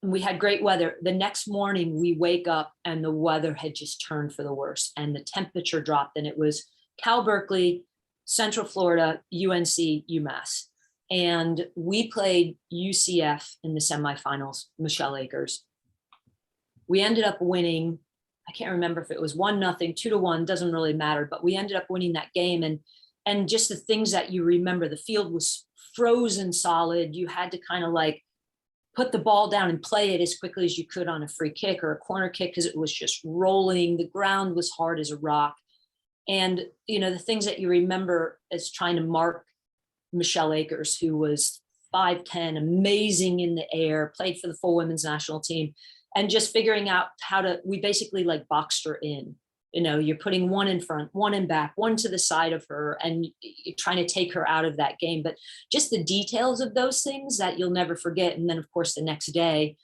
Speaker 2: We had great weather. The next morning we wake up and the weather had just turned for the worse, and the temperature dropped, and it was Cal Berkeley, Central Florida, UNC, UMass. And we played UCF in the semifinals, Michelle Akers. We ended up winning. I can't remember if it was 1-0, 2-1, doesn't really matter, but we ended up winning that game. And just the things that you remember, the field was frozen solid. You had to kind of like put the ball down and play it as quickly as you could on a free kick or a corner kick, because it was just rolling. The ground was hard as a rock. And, the things that you remember is trying to mark Michelle Akers, who was 5'10", amazing in the air, played for the full women's national team, and just figuring out we basically like boxed her in. You're putting one in front, one in back, one to the side of her, and you're trying to take her out of that game. But just the details of those things that you'll never forget. And then, of course, the next day,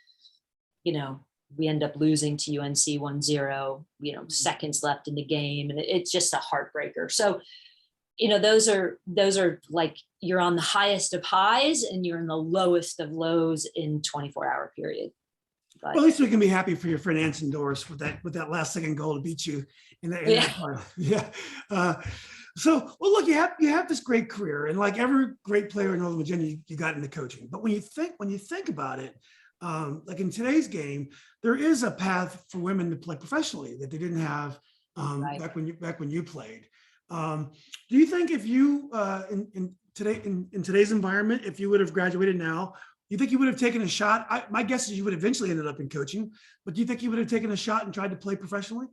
Speaker 2: we end up losing to UNC 1-0, seconds left in the game. And it's just a heartbreaker. So, those are like, you're on the highest of highs and you're in the lowest of lows in 24-hour period. But
Speaker 1: Well, at least we can be happy for your friend Anson Doris with that last second goal to beat you in
Speaker 2: yeah,
Speaker 1: that part. Yeah. So, well, look, you have this great career, and like every great player in Northern Virginia, you got into coaching. But when you think about it, like in today's game, there is a path for women to play professionally that they didn't have
Speaker 2: right.
Speaker 1: back when you played. Do you think if you in today's environment, if you would have graduated now, you think you would have taken a shot? My guess is you would eventually ended up in coaching, but do you think you would have taken a shot and tried to play professionally?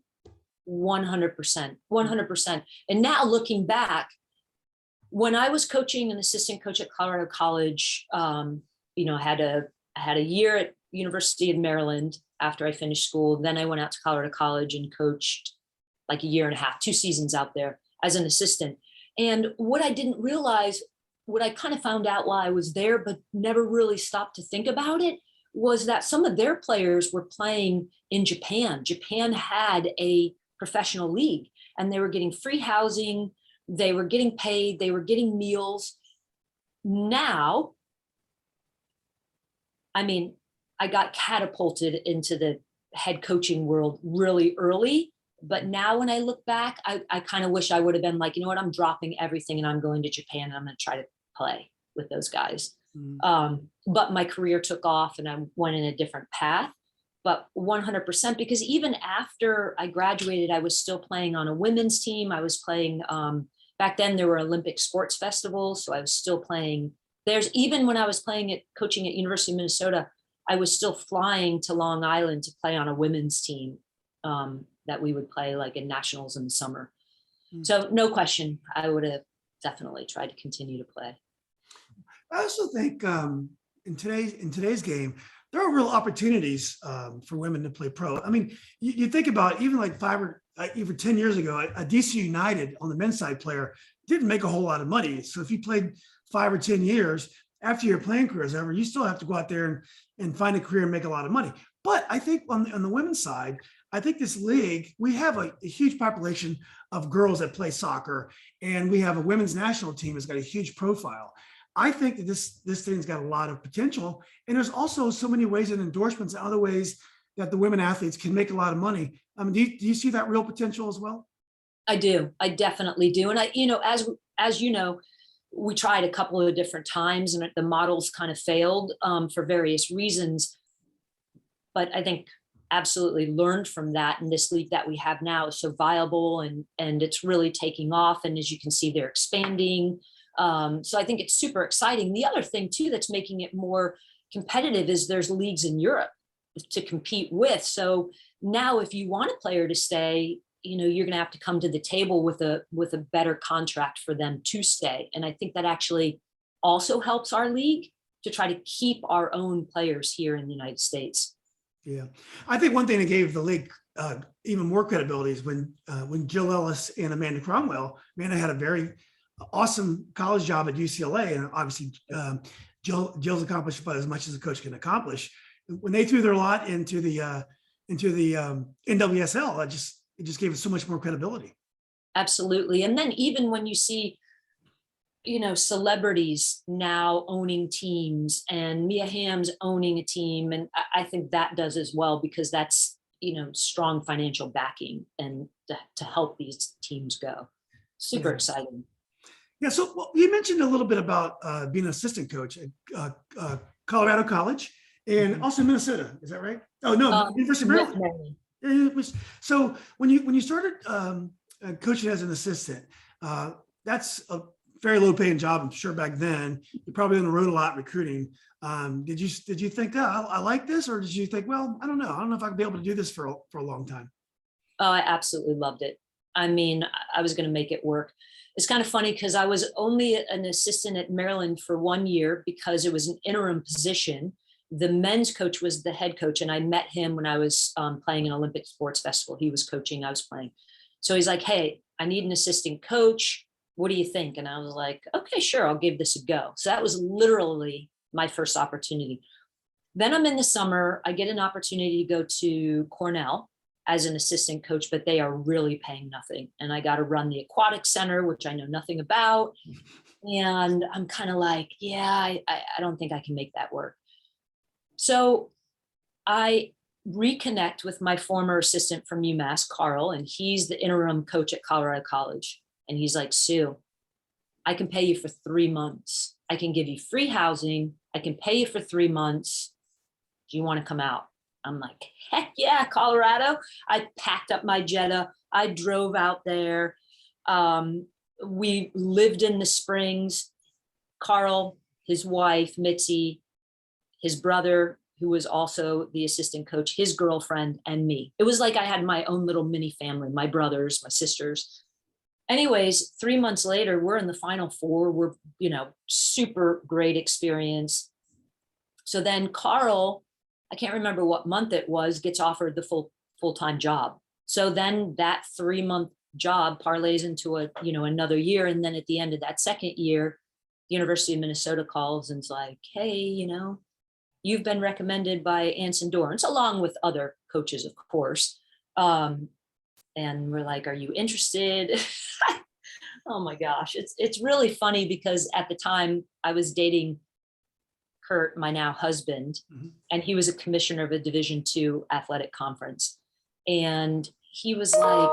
Speaker 2: 100%, 100%. And now looking back, when I was coaching an assistant coach at Colorado College, I had a year at University of Maryland after I finished school. Then I went out to Colorado College and coached like a year and a half, 2 seasons out there as an assistant. And what I didn't realize, what I kind of found out while I was there, but never really stopped to think about it, was that some of their players were playing in Japan. Japan had a professional league, and they were getting free housing, they were getting paid, they were getting meals. Now, I mean, I got catapulted into the head coaching world really early. But now when I look back, I kind of wish I would have been like, you know what, I'm dropping everything and I'm going to Japan and I'm going to try to play with those guys. But my career took off and I went in a different path. But 100%, because even after I graduated, I was still playing on a women's team. I was playing, back then there were Olympic sports festivals. So I was still playing. Even when I was coaching at University of Minnesota, I was still flying to Long Island to play on a women's team that we would play like in nationals in the summer. So no question, I would have definitely tried to continue to play.
Speaker 1: I also think in today's game, there are real opportunities for women to play pro. I mean, you think about even like even 10 years ago, a DC United on the men's side player didn't make a whole lot of money. So if you played 5 or 10 years after your playing career is over, you still have to go out there and find a career and make a lot of money. But I think on the women's side, I think this league, we have a huge population of girls that play soccer, and we have a women's national team that's got a huge profile. I think that this thing's got a lot of potential. And there's also so many ways and endorsements and other ways that the women athletes can make a lot of money. Do you see that real potential as well?
Speaker 2: I do. I definitely do. And as you know, we tried a couple of different times and the models kind of failed for various reasons. But I think absolutely learned from that. And this league that we have now is so viable and it's really taking off. And as you can see, they're expanding. So I think it's super exciting. The other thing too that's making it more competitive is there's leagues in Europe to compete with. So now if you want a player to stay, you're going to have to come to the table with a better contract for them to stay. And I think that actually also helps our league to try to keep our own players here in the United States.
Speaker 1: Yeah, I think one thing that gave the league even more credibility is when Jill Ellis and Amanda Cromwell. Amanda had a very awesome college job at UCLA, and obviously Jill's accomplished about as much as a coach can accomplish. When they threw their lot into the NWSL, it just gave it so much more credibility.
Speaker 2: Absolutely, and then even when you see, celebrities now owning teams and Mia Hamm's owning a team, and I think that does as well because that's strong financial backing and to help these teams go. Super exciting.
Speaker 1: Yeah, so you mentioned a little bit about being an assistant coach at Colorado College and also Minnesota. Is that right? Oh no, University of Maryland. So when you started coaching as an assistant, that's a very low-paying job, I'm sure back then. You're probably on the road a lot recruiting. Did you think, I like this, or did you think, well, I don't know if I could be able to do this for a long time?
Speaker 2: Oh, I absolutely loved it. I mean, I was going to make it work. It's kind of funny because I was only an assistant at Maryland for 1 year because it was an interim position. The men's coach was the head coach, and I met him when I was playing an Olympic sports festival. He was coaching, I was playing. So he's like, hey, I need an assistant coach. What do you think? And I was like, okay, sure, I'll give this a go. So that was literally my first opportunity. Then I'm in the summer, I get an opportunity to go to Cornell as an assistant coach, but they are really paying nothing. And I got to run the aquatic center, which I know nothing about. And I'm kind of like, yeah, I don't think I can make that work. So I reconnect with my former assistant from UMass, Carl, and he's the interim coach at Colorado College. And he's like, Sue, I can pay you for 3 months. I can give you free housing. I can pay you for 3 months. Do you want to come out? I'm like, heck yeah, Colorado. I packed up my Jetta. I drove out there. We lived in the Springs. Carl, his wife, Mitzi, his brother, who was also the assistant coach, his girlfriend, and me. It was like I had my own little mini family, my brothers, my sisters. Anyways, 3 months later, we're in the Final Four. We're, super great experience. So then Carl, I can't remember what month it was, gets offered the full-time job. So then that 3-month job parlays into another year. And then at the end of that second year, the University of Minnesota calls and's like, hey, you've been recommended by Anson Dorrance, along with other coaches, of course. And we're like, are you interested? Oh my gosh. It's really funny because at the time I was dating Kurt, my now husband, and he was a commissioner of a Division II athletic conference. And he was like,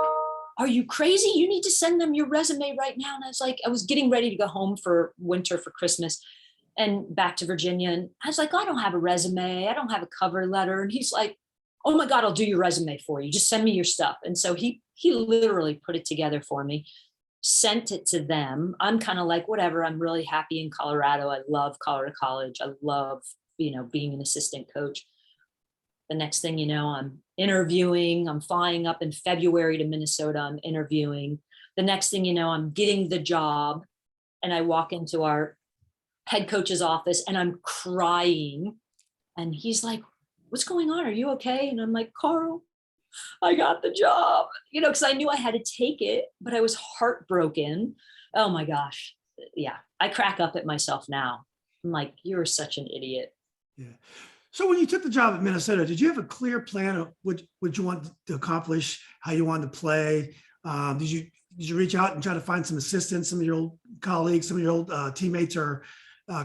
Speaker 2: are you crazy? You need to send them your resume right now. And I was like, I was getting ready to go home for winter for Christmas and back to Virginia. And I was like, I don't have a resume. I don't have a cover letter. And he's like, oh my God, I'll do your resume for you. Just send me your stuff. And so he literally put it together for me, sent it to them. I'm kind of like, whatever. I'm really happy in Colorado. I love Colorado College. I love, being an assistant coach. The next thing you know, I'm interviewing. I'm flying up in February to Minnesota. I'm interviewing. The next thing you know, I'm getting the job. And I walk into our head coach's office and I'm crying. And he's like, what's going on? Are you okay? And I'm like, Carl, I got the job, because I knew I had to take it, but I was heartbroken. Oh my gosh. Yeah. I crack up at myself now. I'm like, you're such an idiot.
Speaker 1: Yeah. So when you took the job at Minnesota, did you have a clear plan of what you want to accomplish, how you wanted to play? Did you reach out and try to find some assistants, some of your old colleagues, some of your old teammates or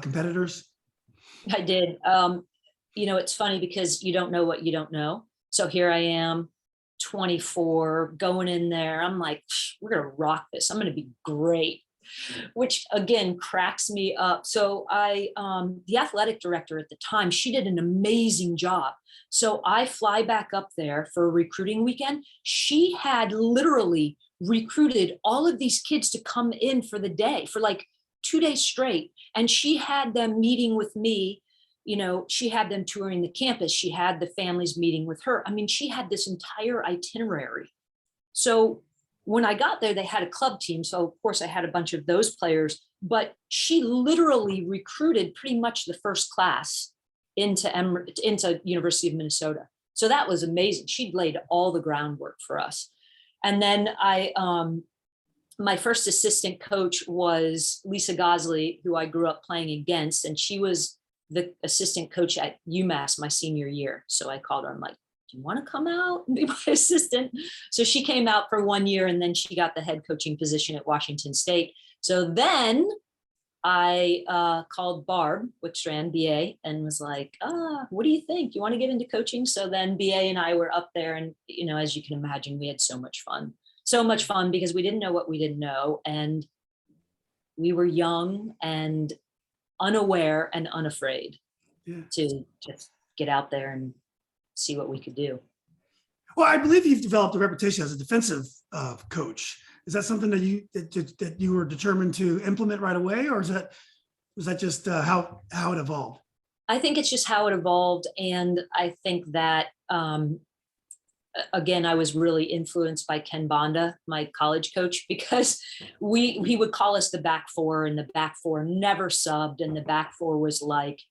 Speaker 1: competitors?
Speaker 2: I did. It's funny because you don't know what you don't know. So here I am, 24, going in there. I'm like, we're going to rock this. I'm going to be great, which again cracks me up. So the athletic director at the time, she did an amazing job. So I fly back up there for a recruiting weekend. She had literally recruited all of these kids to come in for the day for like 2 days straight. And she had them meeting with me. She had them touring the campus. She had the families meeting with her. I mean, she had this entire itinerary. So when I got there, they had a club team. So of course I had a bunch of those players, but she literally recruited pretty much the first class into University of Minnesota. So that was amazing. She'd laid all the groundwork for us. And then my first assistant coach was Lisa Gosley, who I grew up playing against. And she was the assistant coach at UMass my senior year. So I called her. I'm like, do you want to come out and be my assistant? So she came out for 1 year and then she got the head coaching position at Washington State. So then I called Barb Wickstrand, BA, and was like, what do you think? You want to get into coaching? So then BA and I were up there and, as you can imagine, we had so much fun because we didn't know what we didn't know. And we were young and unaware and unafraid to just get out there and see what we could do.
Speaker 1: Well, I believe you've developed a reputation as a defensive coach. Is that something that you were determined to implement right away, or was that just how it evolved?
Speaker 2: I think it's just how it evolved, and I think that again, I was really influenced by Ken Bonda, my college coach, because he would call us the back four, and the back four never subbed, and the back four was like,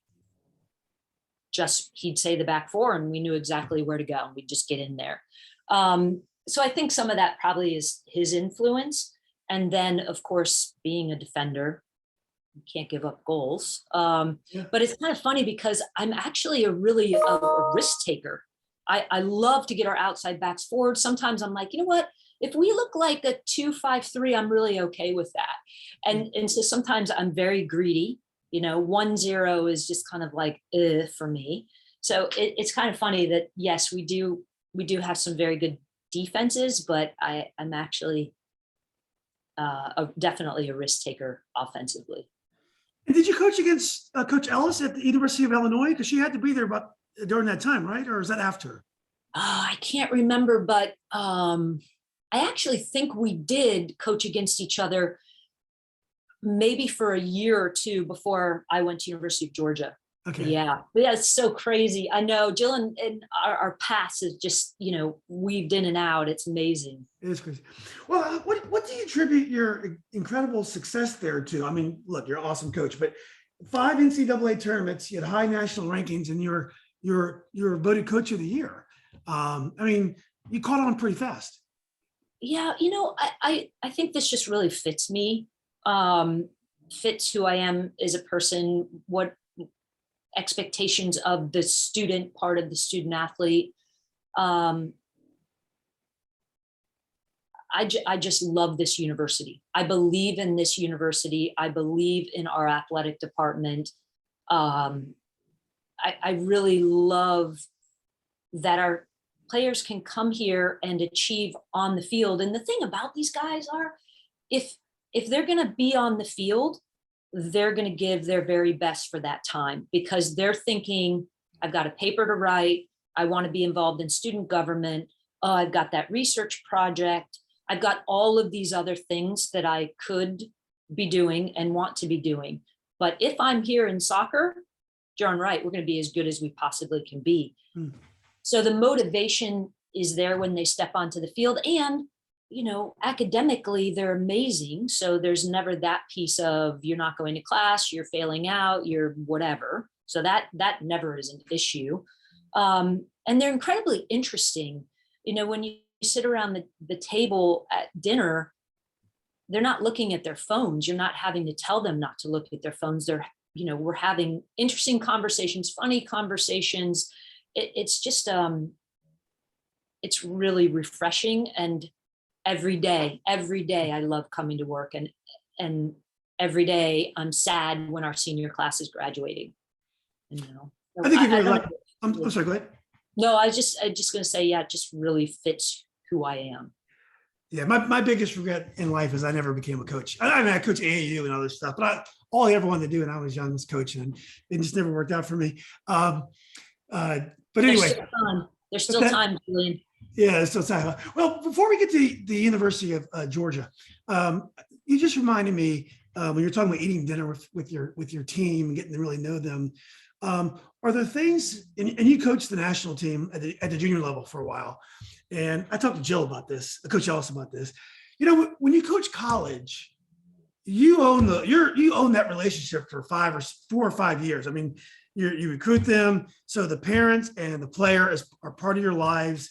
Speaker 2: he'd say the back four and we knew exactly where to go and we'd just get in there. So I think some of that probably is his influence. And then of course, being a defender, you can't give up goals. But it's kind of funny because I'm actually a risk taker. I love to get our outside backs forward. Sometimes I'm like, you know what? If we look like a 2-5-3, I'm really okay with that. And so sometimes I'm very greedy. 1-0 is just kind of like for me. So it's kind of funny that, yes, we do have some very good defenses, but I'm actually definitely a risk taker offensively.
Speaker 1: And did you coach against Coach Ellis at the University of Illinois? Because she had to be there about during that time, right? Or is that after?
Speaker 2: I can't remember, but I actually think we did coach against each other maybe for a year or two before I went to University of Georgia.
Speaker 1: Okay.
Speaker 2: Yeah, it's so crazy. I know, Jill, and our paths is just, weaved in and out. It's amazing.
Speaker 1: It is crazy. Well, what do you attribute your incredible success there to? I mean, look, you're an awesome coach, but 5 NCAA tournaments, you had high national rankings, and you're voted coach of the year. I mean, you caught on pretty fast.
Speaker 2: Yeah, I think this just really fits me. Fits who I am as a person, what expectations of the student, part of the student athlete. I just love this university. I believe in this university. I believe in our athletic department. I really love that our players can come here and achieve on the field. And the thing about these guys are, if they're going to be on the field, they're going to give their very best for that time, because they're thinking, I've got a paper to write. I want to be involved in student government. Oh, I've got that research project. I've got all of these other things that I could be doing and want to be doing. But if I'm here in soccer, darn right, we're going to be as good as we possibly can be. So the motivation is there when they step onto the field, and academically, they're amazing. So there's never that piece of you're not going to class, you're failing out, you're whatever. So that never is an issue. And they're incredibly interesting. When you sit around the table at dinner, they're not looking at their phones. You're not having to tell them not to look at their phones. They're, we're having interesting conversations, funny conversations. It's just, it's really refreshing. And every day I love coming to work, and every day I'm sad when our senior class is graduating.
Speaker 1: I think you're very lucky. I'm sorry, go ahead.
Speaker 2: No, I just going to say, yeah, it just really fits who I am.
Speaker 1: Yeah, my biggest regret in life is I never became a coach. I mean, I coach AAU and other stuff, but all I ever wanted to do when I was young was coaching, and it just never worked out for me. But anyway,
Speaker 2: there's still time, Julian.
Speaker 1: Yeah, it's still time. Well, before we get to the University of Georgia, you just reminded me when you're talking about eating dinner with your team and getting to really know them. Are there things, and you coached the national team at the junior level for a while, and I talked to Jill about this, Coach Ellis about this. When you coach college, you own that relationship for 4 or 5 years. I mean, you recruit them, so the parents and the player are part of your lives.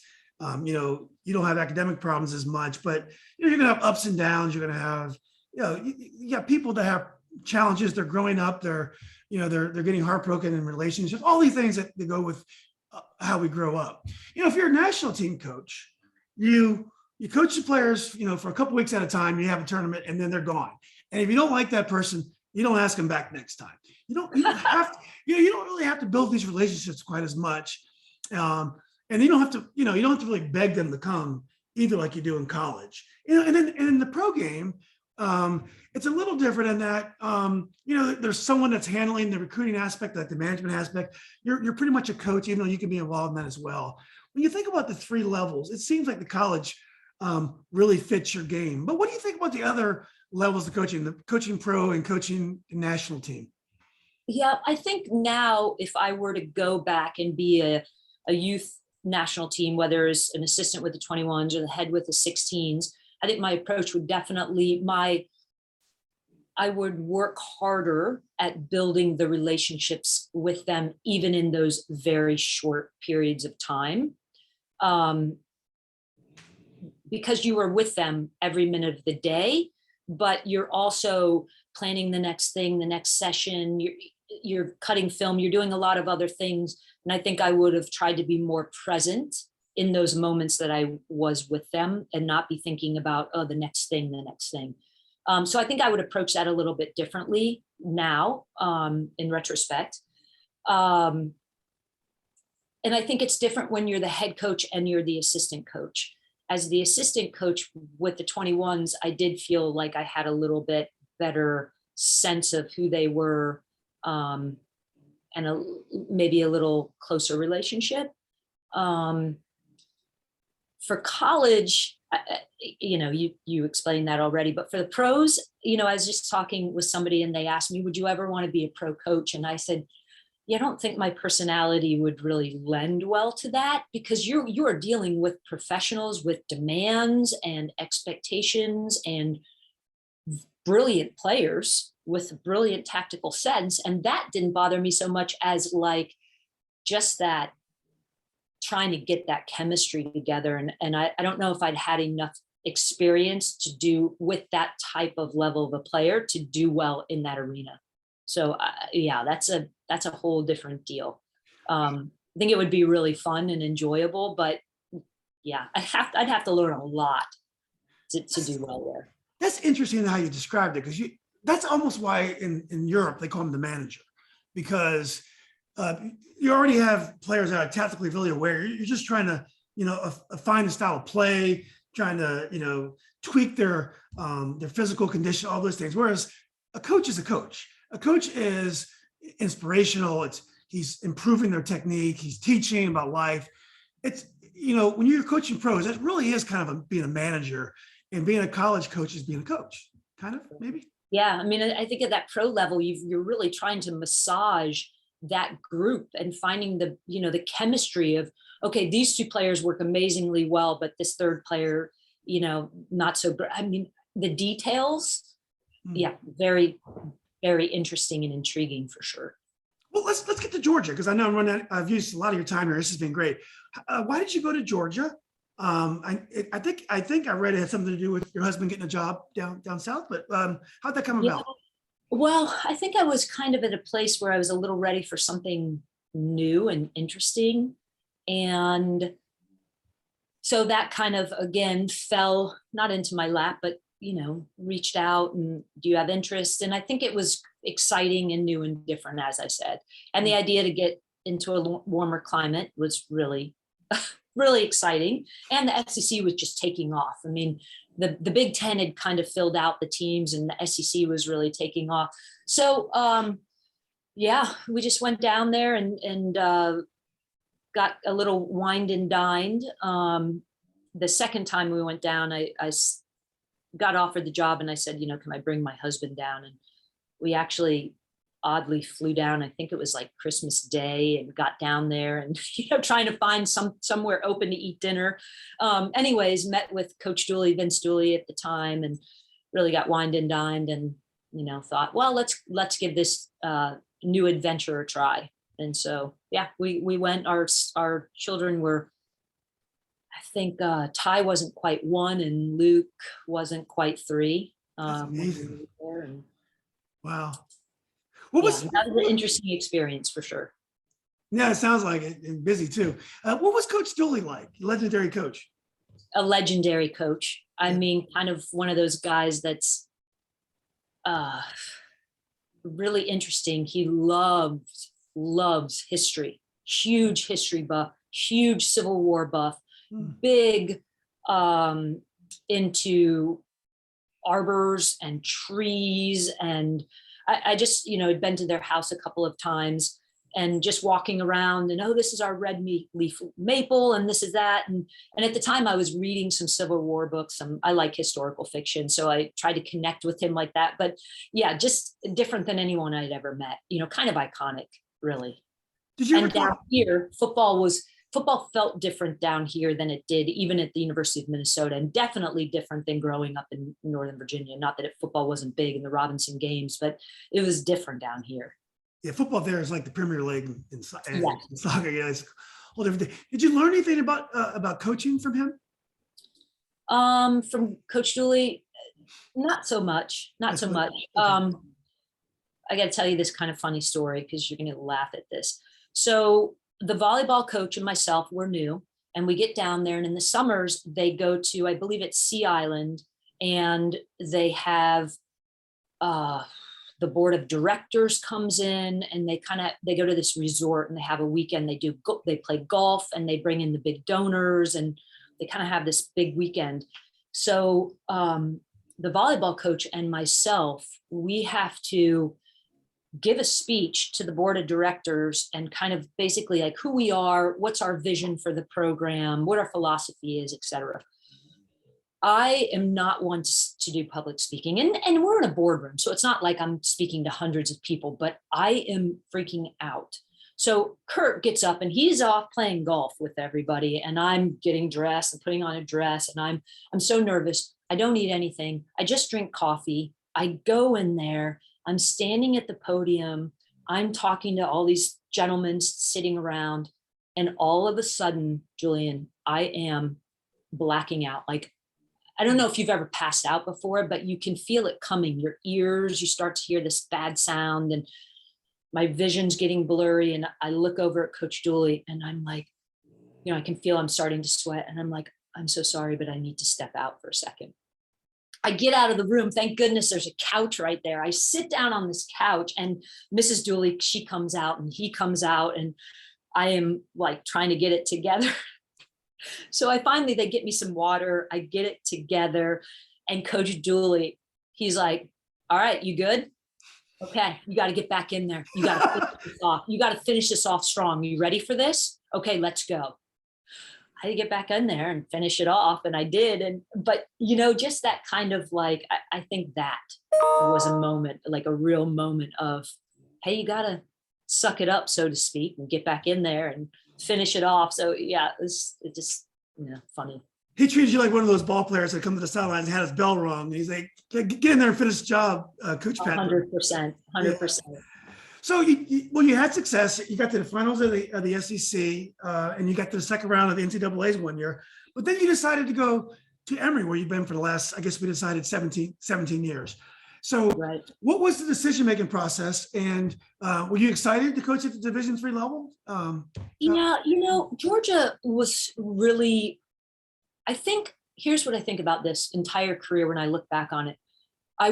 Speaker 1: You don't have academic problems as much, but you're going to have ups and downs. You're going to have, you got people that have challenges. They're growing up. They're getting heartbroken in relationships. All these things that go with how we grow up. If you're a national team coach, you coach the players, for a couple weeks at a time. You have a tournament, and then they're gone. And if you don't like that person, you don't ask them back next time. You don't have to. You don't really have to build these relationships quite as much. And you don't have to really beg them to come either, like you do in college. And then in the pro game, it's a little different in that, there's someone that's handling the recruiting aspect, like the management aspect. You're pretty much a coach, even though you can be involved in that as well. When you think about the 3 levels, it seems like the college really fits your game. But what do you think about the other levels of coaching, the coaching pro and coaching national team?
Speaker 2: Yeah, I think now if I were to go back and be a youth national team, whether it's an assistant with the 21s or the head with the 16s, I think my approach would definitely, I would work harder at building the relationships with them, even in those very short periods of time. Because you are with them every minute of the day, but you're also planning the next thing, the next session, you're cutting film, you're doing a lot of other things. And I think I would have tried to be more present in those moments that I was with them, and not be thinking about, the next thing. So I think I would approach that a little bit differently now, in retrospect. and I think it's different when you're the head coach and you're the assistant coach. As the assistant coach with the 21s, I did feel like I had a little bit better sense of who they were, and maybe a little closer relationship. For college, you explained that already, but for the pros, I was just talking with somebody and they asked me, would you ever want to be a pro coach? And I said, yeah, I don't think my personality would really lend well to that, because you are dealing with professionals with demands and expectations and brilliant players with a brilliant tactical sense. And that didn't bother me so much as like just that trying to get that chemistry together. And I don't know if I'd had enough experience to do with that type of level of a player to do well in that arena. So yeah, that's a whole different deal. I think it would be really fun and enjoyable, but yeah, I'd have to learn a lot to do well there.
Speaker 1: That's interesting how you described it, because that's almost why in Europe they call him the manager, because you already have players that are tactically really aware. You're just trying to, find a style of play, trying to, tweak their physical condition, all those things. Whereas a coach is a coach. A coach is inspirational. He's improving their technique. He's teaching about life. It's, when you're coaching pros, that really is kind of being a manager, and being a college coach is being a coach, kind of, maybe.
Speaker 2: Yeah, I mean, I think at that pro level, you're really trying to massage that group and finding the chemistry of, okay, these two players work amazingly well, but this third player, not so great. I mean, the details, yeah, very, very interesting and intriguing for sure.
Speaker 1: Well, let's get to Georgia, because I know I've used a lot of your time here. This has been great. Why did you go to Georgia? I think I read it had something to do with your husband getting a job down south, but how'd that come about?
Speaker 2: Well, I think I was kind of at a place where I was a little ready for something new and interesting. And so that kind of, again, fell not into my lap, but, reached out and do you have interest? And I think it was exciting and new and different, as I said. And the idea to get into a warmer climate was really, really exciting. And the SEC was just taking off. I mean, the Big Ten had kind of filled out the teams and the SEC was really taking off. So, yeah, we just went down there and got a little wined and dined. The second time we went down, I got offered the job and I said, can I bring my husband down? And we actually oddly flew down. I think it was like Christmas Day, and got down there and, trying to find somewhere open to eat dinner. Anyways, met with Coach Dooley, Vince Dooley at the time, and really got wined and dined and, thought, well, let's give this new adventure a try. And so, yeah, we went, our children were, I think Ty wasn't quite 1 and Luke wasn't quite 3.
Speaker 1: That's amazing.
Speaker 2: And,
Speaker 1: wow.
Speaker 2: that was an interesting experience for sure.
Speaker 1: Yeah, it sounds like it, and busy too. What was Coach Dooley like? Legendary coach.
Speaker 2: A legendary coach. I mean, kind of one of those guys that's really interesting. He loves history. Huge history buff, huge Civil War buff, big into arbors and trees. And I just, had been to their house a couple of times and just walking around and, oh, this is our red leaf maple and this is that. And at the time I was reading some Civil War books. I like historical fiction. So I tried to connect with him like that. But yeah, just different than anyone I'd ever met, kind of iconic, really.
Speaker 1: Did you
Speaker 2: and down here, football felt different down here than it did even at the University of Minnesota, and definitely different than growing up in Northern Virginia. Not that football wasn't big in the Robinson games, but it was different down here.
Speaker 1: Yeah, football there is like the Premier League in soccer. Yeah, it's a whole different thing. Did you learn anything about coaching from him?
Speaker 2: From Coach Dooley, not so much. Not so much. I got to tell you this kind of funny story because you're going to laugh at this. So the volleyball coach and myself were new, and we get down there, and in the summers they go to, I believe it's Sea Island, and they have The board of directors comes in and they go to this resort and they have a weekend. They play golf and they bring in the big donors and they kind of have this big weekend. So the volleyball coach and myself, we have to give a speech to the board of directors and kind of basically like who we are, what's our vision for the program, what our philosophy is, et cetera. I am not one to do public speaking, and we're in a boardroom, so it's not like I'm speaking to hundreds of people, but I am freaking out. So Kurt gets up and he's off playing golf with everybody, and I'm getting dressed and putting on a dress, and I'm so nervous. I don't eat anything. I just drink coffee. I go in there. I'm standing at the podium. I'm talking to all these gentlemen sitting around, and all of a sudden, Julian, I am blacking out. Like, I don't know if you've ever passed out before, but you can feel it coming. Your ears, you start to hear this bad sound, and my vision's getting blurry. And I look over at Coach Dooley and I'm like, I can feel I'm starting to sweat. And I'm like, I'm so sorry, but I need to step out for a second. I get out of the room. Thank goodness there's a couch right there. I sit down on this couch and Mrs. Dooley, she comes out and he comes out, and I am like trying to get it together. So they get me some water. I get it together. And Coach Dooley, he's like, all right, you good? Okay, you got to get back in there. You got to finish this off. You got to finish this off strong. You ready for this? Okay, let's go. I had to get back in there and finish it off, and I did. But just that kind of like, I think that was a moment, like a real moment of, hey, you got to suck it up, so to speak, and get back in there and finish it off. So yeah, it's just funny.
Speaker 1: He treats you like one of those ball players that come to the sidelines and had his bell rung. He's like, get in there and finish the job, Coach Patberg.
Speaker 2: 100%.
Speaker 1: Yeah. So you had success. You got to the finals of the SEC, and you got to the second round of the NCAA's one year. But then you decided to go to Emory, where you've been for the last, I guess we decided 17 years. So
Speaker 2: right.
Speaker 1: What was the decision-making process? And were you excited to coach at the Division III level?
Speaker 2: Georgia was really, I think, here's what I think about this entire career when I look back on it. I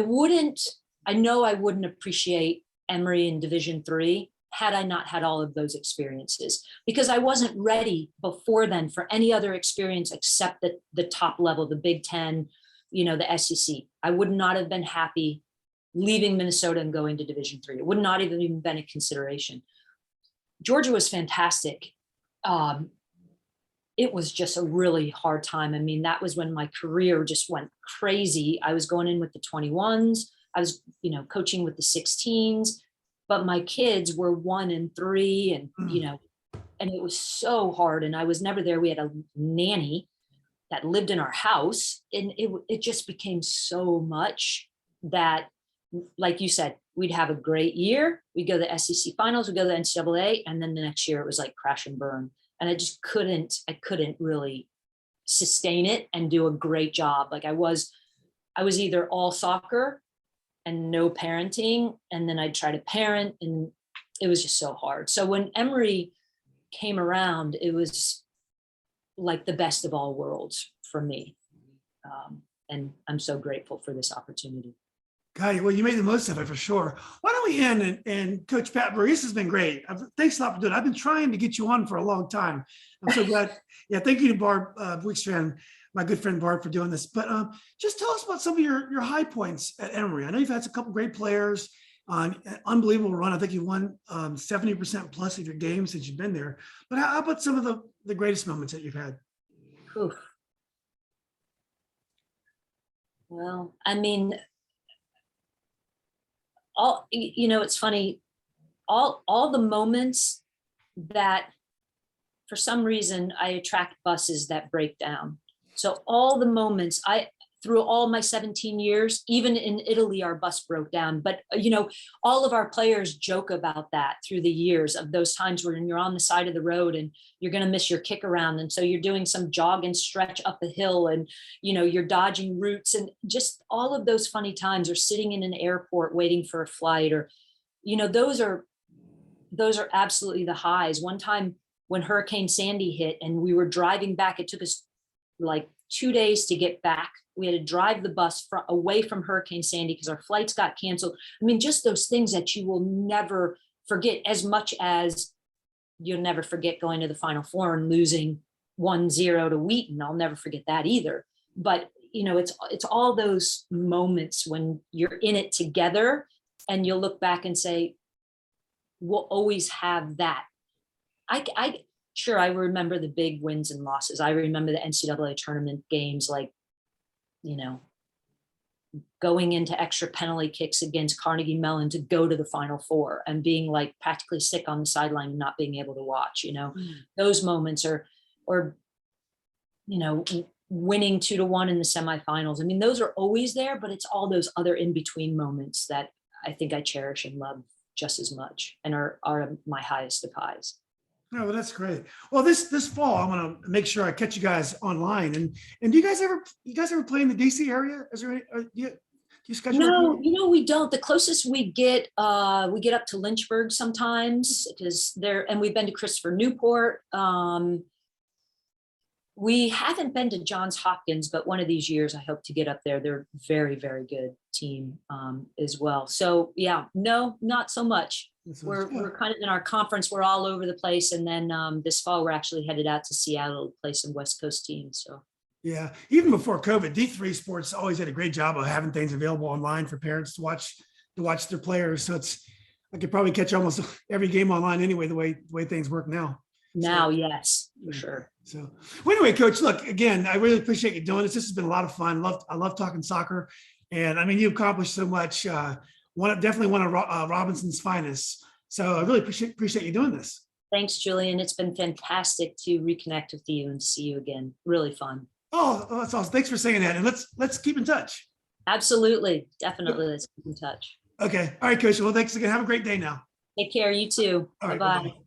Speaker 2: know I wouldn't appreciate Emory in Division III had I not had all of those experiences, because I wasn't ready before then for any other experience except the top level, the Big Ten, the SEC. I would not have been happy leaving Minnesota and going to Division III. It would not have even been a consideration. Georgia was fantastic. It was just a really hard time. I mean, that was when my career just went crazy. I was going in with the 21s. I was, coaching with the 16s, but my kids were 1 and 3, and, and it was so hard. And I was never there. We had a nanny that lived in our house, and it just became so much that, like you said, we'd have a great year. We'd go to the SEC finals, we'd go to the NCAA. And then the next year it was like crash and burn. And I couldn't really sustain it and do a great job. Like I was either all soccer and no parenting, and then I'd try to parent, and it was just so hard. So when Emory came around, it was like the best of all worlds for me. And I'm so grateful for this opportunity.
Speaker 1: God, well, you made the most of it for sure. Why don't we end and Coach Patberg, this has been great. Thanks a lot for doing it. I've been trying to get you on for a long time. I'm so glad. Yeah, thank you to Barb Wickstrand, my good friend Barb, for doing this. But just tell us about some of your high points at Emory. I know you've had a couple great players on an unbelievable run. I think you won 70% plus of your games since you've been there. But how about some of the greatest moments that you've had?
Speaker 2: Oof. Well, I mean, it's funny, all the moments that for some reason I attract buses that break down. So all the moments through all my 17 years, even in Italy, our bus broke down. But, all of our players joke about that through the years of those times when you're on the side of the road and you're going to miss your kick around. And so you're doing some jog and stretch up a hill and, you're dodging routes, and just all of those funny times, or sitting in an airport waiting for a flight, or, those are absolutely the highs. One time when Hurricane Sandy hit and we were driving back, it took us like 2 days to get back. We had to drive the bus away from Hurricane Sandy because our flights got canceled. I mean, just those things that you will never forget, as much as you'll never forget going to the Final Four and losing 1-0 to Wheaton. I'll never forget that either. But, you know, it's all those moments when you're in it together and you'll look back and say, we'll always have that. Sure, I remember the big wins and losses. I remember the NCAA tournament games, like, you know, going into extra penalty kicks against Carnegie Mellon to go to the Final Four and being like practically sick on the sideline and not being able to watch, you know, those moments, or, you know, winning 2-1 in the semifinals. I mean, those are always there, but it's all those other in-between moments that I think I cherish and love just as much and are my highest of highs.
Speaker 1: No, well, that's great. Well, this fall, I'm gonna make sure I catch you guys online. And do you guys ever play in the DC area? Is there any? Do you schedule?
Speaker 2: No, you know, we don't. The closest we get up to Lynchburg sometimes, because and we've been to Christopher Newport. We haven't been to Johns Hopkins, but one of these years I hope to get up there. They're a very, very good team as well. So yeah, no, not so much. We're kind of in our conference. We're all over the place. And then this fall, we're actually headed out to Seattle to play some West Coast teams. So
Speaker 1: yeah, even before COVID, D3 Sports always had a great job of having things available online for parents to watch their players. So I could probably catch almost every game online anyway, the way things work now.
Speaker 2: Yes, for sure.
Speaker 1: So well, anyway, Coach, look, again, I really appreciate you doing this. This has been a lot of fun. I love talking soccer. And I mean, you've accomplished so much. Definitely one of Robinson's finest. So I really appreciate you doing this.
Speaker 2: Thanks, Julian. It's been fantastic to reconnect with you and see you again. Really fun.
Speaker 1: Oh, that's awesome. Thanks for saying that. And let's keep in touch.
Speaker 2: Absolutely. Definitely. Let's keep in touch.
Speaker 1: Okay. All right, Coach. Well, thanks again. Have a great day now.
Speaker 2: Take care. You too.
Speaker 1: All right,
Speaker 2: Bye-bye.
Speaker 1: bye-bye.